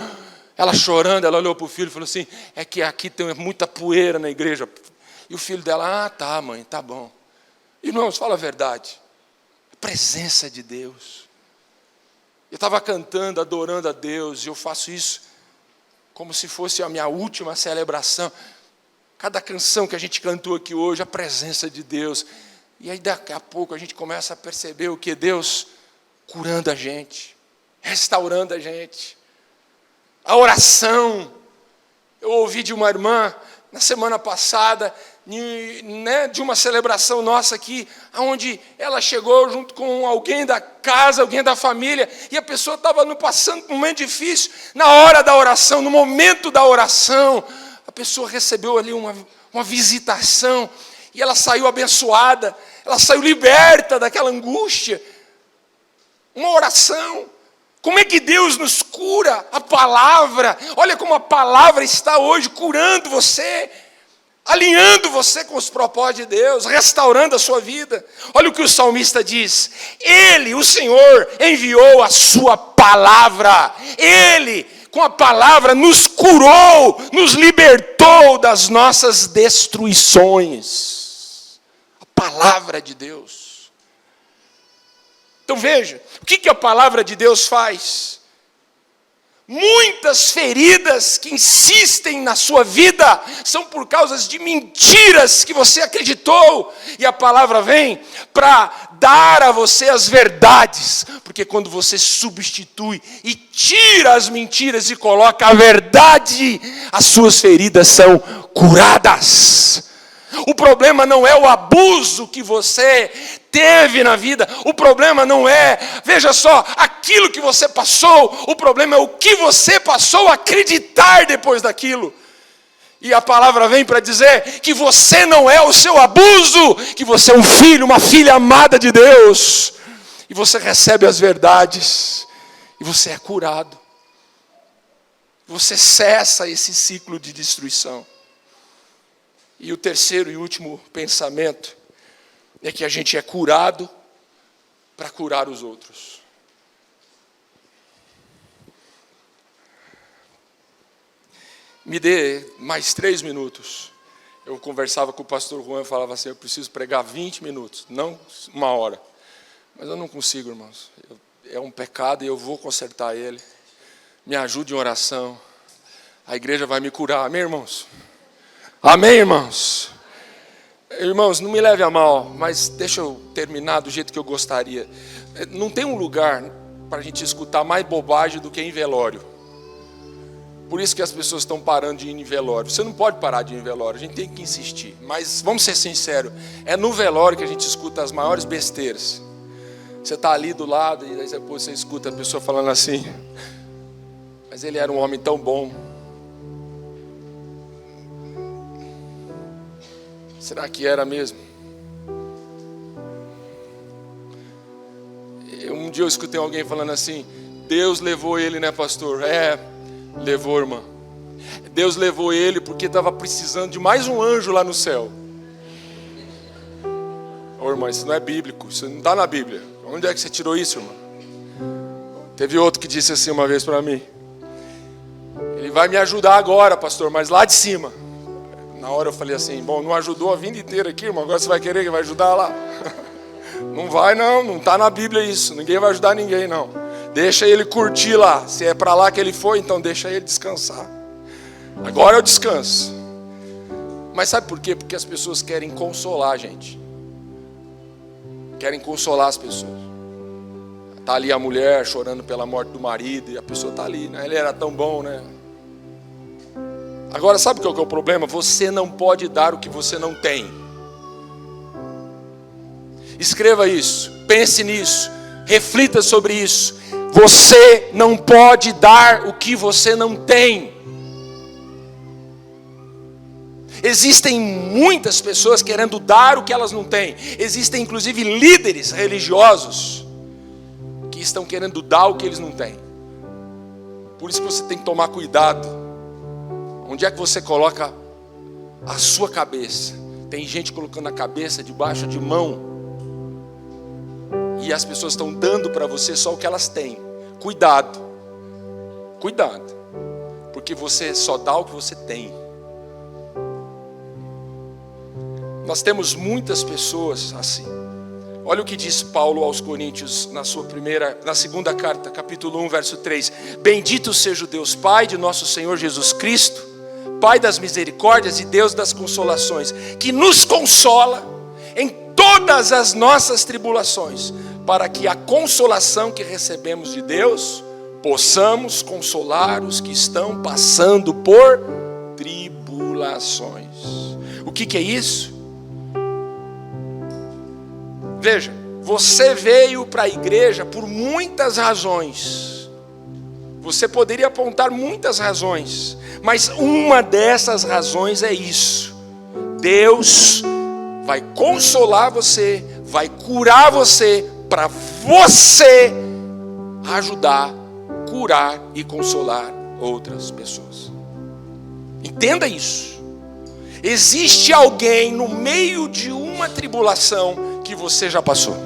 S1: ela chorando, ela olhou para o filho e falou assim, é que aqui tem muita poeira na igreja. E o filho dela, tá mãe, tá bom. Irmãos, fala a verdade, a presença de Deus. Eu estava cantando, adorando a Deus, e eu faço isso como se fosse a minha última celebração. Cada canção que a gente cantou aqui hoje, a presença de Deus. E aí daqui a pouco a gente começa a perceber o que Deus curando a gente, restaurando a gente. A oração. Eu ouvi de uma irmã na semana passada, de uma celebração nossa aqui, onde ela chegou junto com alguém da casa, alguém da família, e a pessoa estava passando por um momento difícil. Na hora da oração, no momento da oração, a pessoa recebeu ali uma visitação, e ela saiu abençoada, ela saiu liberta daquela angústia. Uma oração. Como é que Deus nos cura? A palavra. Olha como a palavra está hoje curando você, alinhando você com os propósitos de Deus, restaurando a sua vida. Olha o que o salmista diz: Ele, o Senhor, enviou a sua palavra. Ele, com a palavra, nos curou, nos libertou das nossas destruições. A palavra de Deus. Então veja, o que a palavra de Deus faz? Muitas feridas que insistem na sua vida são por causa de mentiras que você acreditou. E a palavra vem para dar a você as verdades. Porque quando você substitui e tira as mentiras e coloca a verdade, as suas feridas são curadas. O problema não é o abuso que você teve na vida, o problema não é, veja só, aquilo que você passou, o problema é o que você passou a acreditar depois daquilo. E a palavra vem para dizer que você não é o seu abuso, que você é um filho, uma filha amada de Deus, e você recebe as verdades, e você é curado, você cessa esse ciclo de destruição. E o terceiro e último pensamento é que a gente é curado para curar os outros. Me dê mais 3 minutos. Eu conversava com o pastor Juan e falava assim: eu preciso pregar 20 minutos, não 1 hora. Mas eu não consigo, irmãos. É um pecado e eu vou consertar ele. Me ajude em oração. A igreja vai me curar. Amém, irmãos? Amém, irmãos? Irmãos, não me leve a mal, mas deixa eu terminar do jeito que eu gostaria. Não tem um lugar para a gente escutar mais bobagem do que em velório. Por isso que as pessoas estão parando de ir em velório. Você não pode parar de ir em velório, a gente tem que insistir. Mas vamos ser sinceros, é no velório que a gente escuta as maiores besteiras. Você está ali do lado e aí depois você escuta a pessoa falando assim: mas ele era um homem tão bom. Será que era mesmo? Um dia eu escutei alguém falando assim: Deus levou ele, né, pastor? Levou, irmã. Deus levou ele porque estava precisando de mais um anjo lá no céu. Ô, irmã, isso não é bíblico, isso não está na Bíblia. Onde é que você tirou isso, irmã? Teve outro que disse assim uma vez para mim: ele vai me ajudar agora, pastor, mas lá de cima. Na hora eu falei assim: bom, não ajudou a vida inteira aqui, irmão, agora você vai querer que vai ajudar lá? Não vai não está na Bíblia isso, ninguém vai ajudar ninguém não. Deixa ele curtir lá, se é para lá que ele foi, então deixa ele descansar. Agora eu descanso. Mas sabe por quê? Porque as pessoas querem consolar a gente. Querem consolar as pessoas. Está ali a mulher chorando pela morte do marido, e a pessoa está ali, né? Ele era tão bom, né? Agora, sabe qual que é o problema? Você não pode dar o que você não tem. Escreva isso, pense nisso, reflita sobre isso. Você não pode dar o que você não tem. Existem muitas pessoas querendo dar o que elas não têm. Existem inclusive líderes religiosos que estão querendo dar o que eles não têm. Por isso que você tem que tomar cuidado. Onde é que você coloca a sua cabeça? Tem gente colocando a cabeça debaixo de mão. E as pessoas estão dando para você só o que elas têm. Cuidado. Cuidado. Porque você só dá o que você tem. Nós temos muitas pessoas assim. Olha o que diz Paulo aos Coríntios na segunda carta, capítulo 1, verso 3. Bendito seja o Deus Pai de nosso Senhor Jesus Cristo, Pai das misericórdias e Deus das consolações, que nos consola em todas as nossas tribulações, para que a consolação que recebemos de Deus, possamos consolar os que estão passando por tribulações. O que é isso? Veja, você veio para a igreja por muitas razões. Você poderia apontar muitas razões, mas uma dessas razões é isso: Deus vai consolar você, vai curar você, para você ajudar, curar e consolar outras pessoas. Entenda isso. Existe alguém no meio de uma tribulação que você já passou.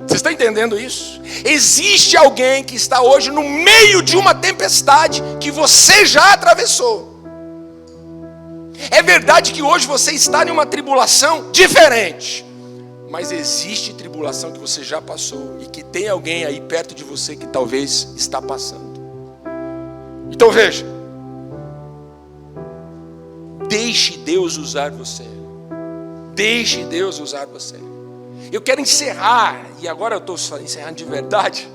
S1: Você está entendendo isso? Existe alguém que está hoje no meio de uma tempestade que você já atravessou. É verdade que hoje você está em uma tribulação diferente, mas existe tribulação que você já passou e que tem alguém aí perto de você que talvez está passando. Então veja, deixe Deus usar você. Deixe Deus usar você. Eu quero encerrar, e agora eu estou encerrando de verdade.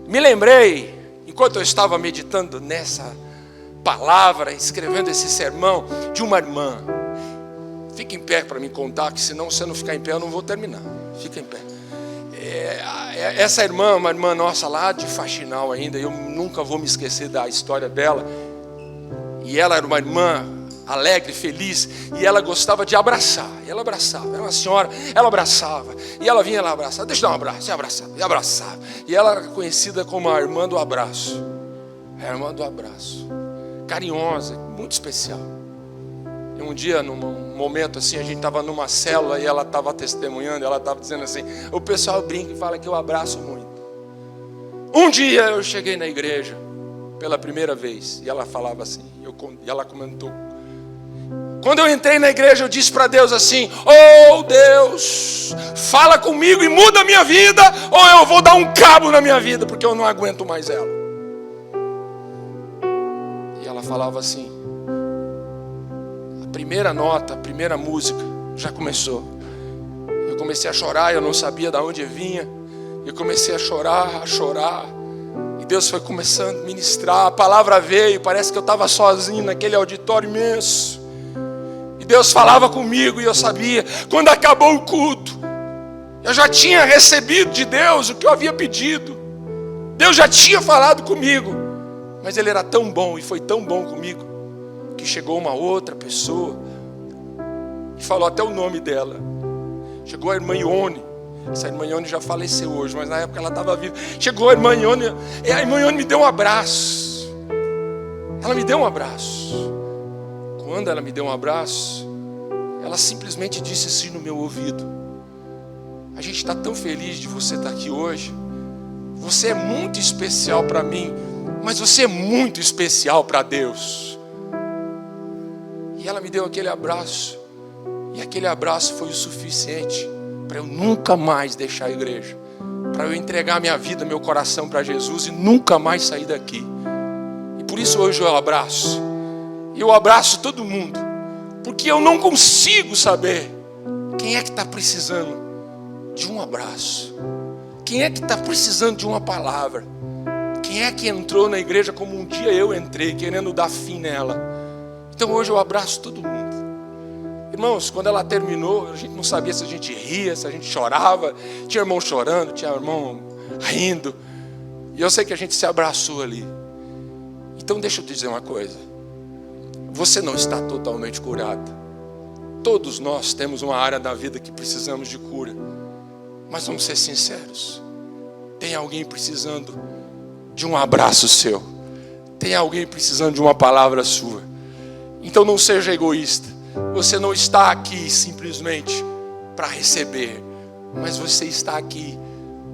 S1: Me lembrei, enquanto eu estava meditando nessa palavra, escrevendo esse sermão, de uma irmã. Fica em pé para me contar, que senão se eu não ficar em pé eu não vou terminar. Fica em pé. Essa irmã, uma irmã nossa lá de Faxinal ainda, eu nunca vou me esquecer da história dela. E ela era uma irmã alegre, feliz, e ela gostava de abraçar. E ela abraçava, era uma senhora, ela abraçava. E ela vinha lá abraçar, deixa eu dar um abraço, e abraçava, e abraçava. E ela era conhecida como a irmã do abraço. A irmã do abraço. Carinhosa, muito especial. E um dia, num momento assim, a gente estava numa célula e ela estava testemunhando, ela estava dizendo assim, o pessoal brinca e fala que eu abraço muito. Um dia eu cheguei na igreja pela primeira vez, e ela falava assim, e ela comentou, quando eu entrei na igreja eu disse para Deus assim, oh Deus, fala comigo e muda a minha vida, ou eu vou dar um cabo na minha vida, porque eu não aguento mais ela. E ela falava assim, a primeira nota, a primeira música já começou. Eu comecei a chorar, eu não sabia de onde vinha. Eu comecei a chorar, e Deus foi começando a ministrar, a palavra veio, parece que eu estava sozinho naquele auditório imenso. E Deus falava comigo e eu sabia, quando acabou o culto, eu já tinha recebido de Deus o que eu havia pedido. Deus já tinha falado comigo, mas Ele era tão bom e foi tão bom comigo, que chegou uma outra pessoa e falou até o nome dela. Chegou a irmã Ione. Essa irmã Ione já faleceu hoje, mas na época ela estava viva. Chegou a irmã Ione, e a irmã Ione me deu um abraço. Ela me deu um abraço. Quando ela me deu um abraço, ela simplesmente disse assim no meu ouvido, a gente está tão feliz de você estar aqui hoje. Você é muito especial para mim, mas você é muito especial para Deus. E ela me deu aquele abraço, e aquele abraço foi o suficiente para eu nunca mais deixar a igreja, para eu entregar minha vida, meu coração para Jesus e nunca mais sair daqui. E por isso hoje eu abraço, e eu abraço todo mundo, porque eu não consigo saber quem é que está precisando de um abraço, quem é que está precisando de uma palavra, quem é que entrou na igreja como um dia eu entrei, querendo dar fim nela. Então hoje eu abraço todo mundo. Irmãos, quando ela terminou, a gente não sabia se a gente ria, se a gente chorava. Tinha irmão chorando, tinha irmão rindo. E eu sei que a gente se abraçou ali. Então deixa eu te dizer uma coisa. Você não está totalmente curado. Todos nós temos uma área da vida que precisamos de cura. Mas vamos ser sinceros. Tem alguém precisando de um abraço seu. Tem alguém precisando de uma palavra sua. Então não seja egoísta. Você não está aqui simplesmente para receber, mas você está aqui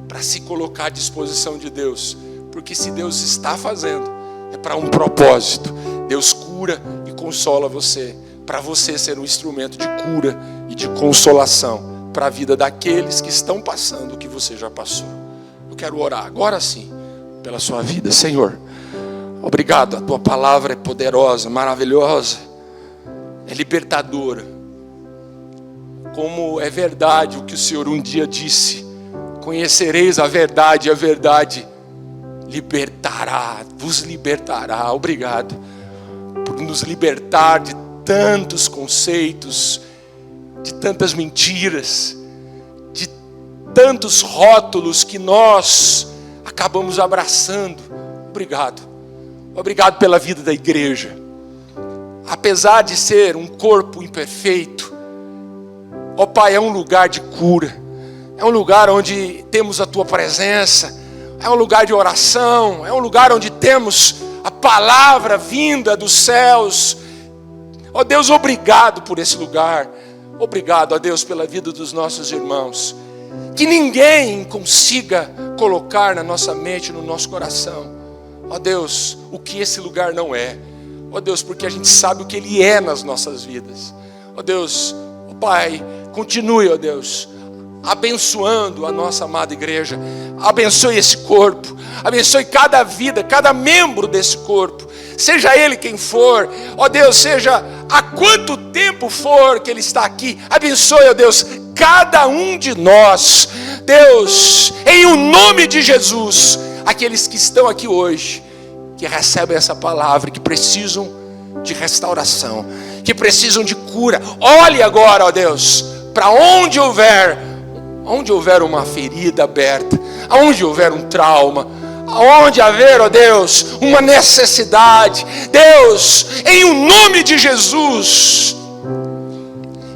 S1: para se colocar à disposição de Deus, porque se Deus está fazendo, é para um propósito. Deus cura e consola você, para você ser um instrumento de cura e de consolação para a vida daqueles que estão passando o que você já passou. Eu quero orar agora sim pela sua vida. Senhor, obrigado, a tua palavra é poderosa, maravilhosa, é libertadora. Como é verdade o que o Senhor um dia disse: conhecereis a verdade, e a verdade libertará, vos libertará. Obrigado por nos libertar de tantos conceitos, de tantas mentiras, de tantos rótulos que nós acabamos abraçando. Obrigado. Obrigado pela vida da igreja. Apesar de ser um corpo imperfeito, ó Pai, é um lugar de cura. É um lugar onde temos a tua presença. É um lugar de oração. É um lugar onde temos a palavra vinda dos céus. Ó Deus, obrigado por esse lugar. Obrigado, ó Deus, pela vida dos nossos irmãos. Que ninguém consiga colocar na nossa mente, no nosso coração, ó Deus, o que esse lugar não é. Ó Deus, porque a gente sabe o que ele é nas nossas vidas. Ó Deus, ó Pai, continue, ó Deus, abençoando a nossa amada igreja. Abençoe esse corpo. Abençoe cada vida, cada membro desse corpo. Seja ele quem for, ó Deus, seja há quanto tempo for que ele está aqui. Abençoe, ó Deus, cada um de nós. Deus, em o nome de Jesus, aqueles que estão aqui hoje, que recebem essa palavra, que precisam de restauração, que precisam de cura. Olhe agora, ó Deus, para onde houver uma ferida aberta, aonde houver um trauma, aonde haver, ó Deus, uma necessidade, Deus, em o nome de Jesus,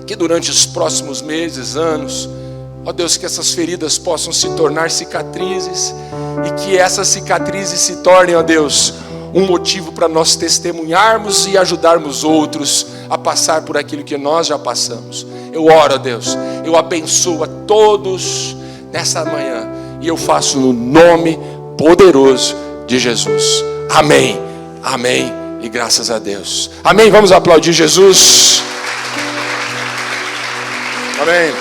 S1: que durante os próximos meses, anos, ó Deus, que essas feridas possam se tornar cicatrizes, e que essas cicatrizes se tornem, ó Deus, um motivo para nós testemunharmos e ajudarmos outros a passar por aquilo que nós já passamos. Eu oro, ó Deus, eu abençoo a todos nessa manhã, e eu faço no nome poderoso de Jesus. Amém, amém e graças a Deus. Amém, vamos aplaudir Jesus. Amém,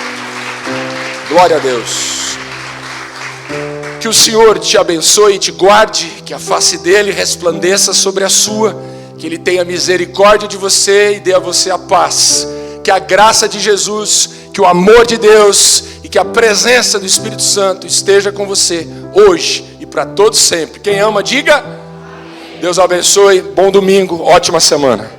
S1: glória a Deus. Que o Senhor te abençoe e te guarde, que a face dele resplandeça sobre a sua, que ele tenha misericórdia de você e dê a você a paz. Que a graça de Jesus, que o amor de Deus e que a presença do Espírito Santo esteja com você hoje e para todos sempre. Quem ama, diga. Deus abençoe, bom domingo, ótima semana.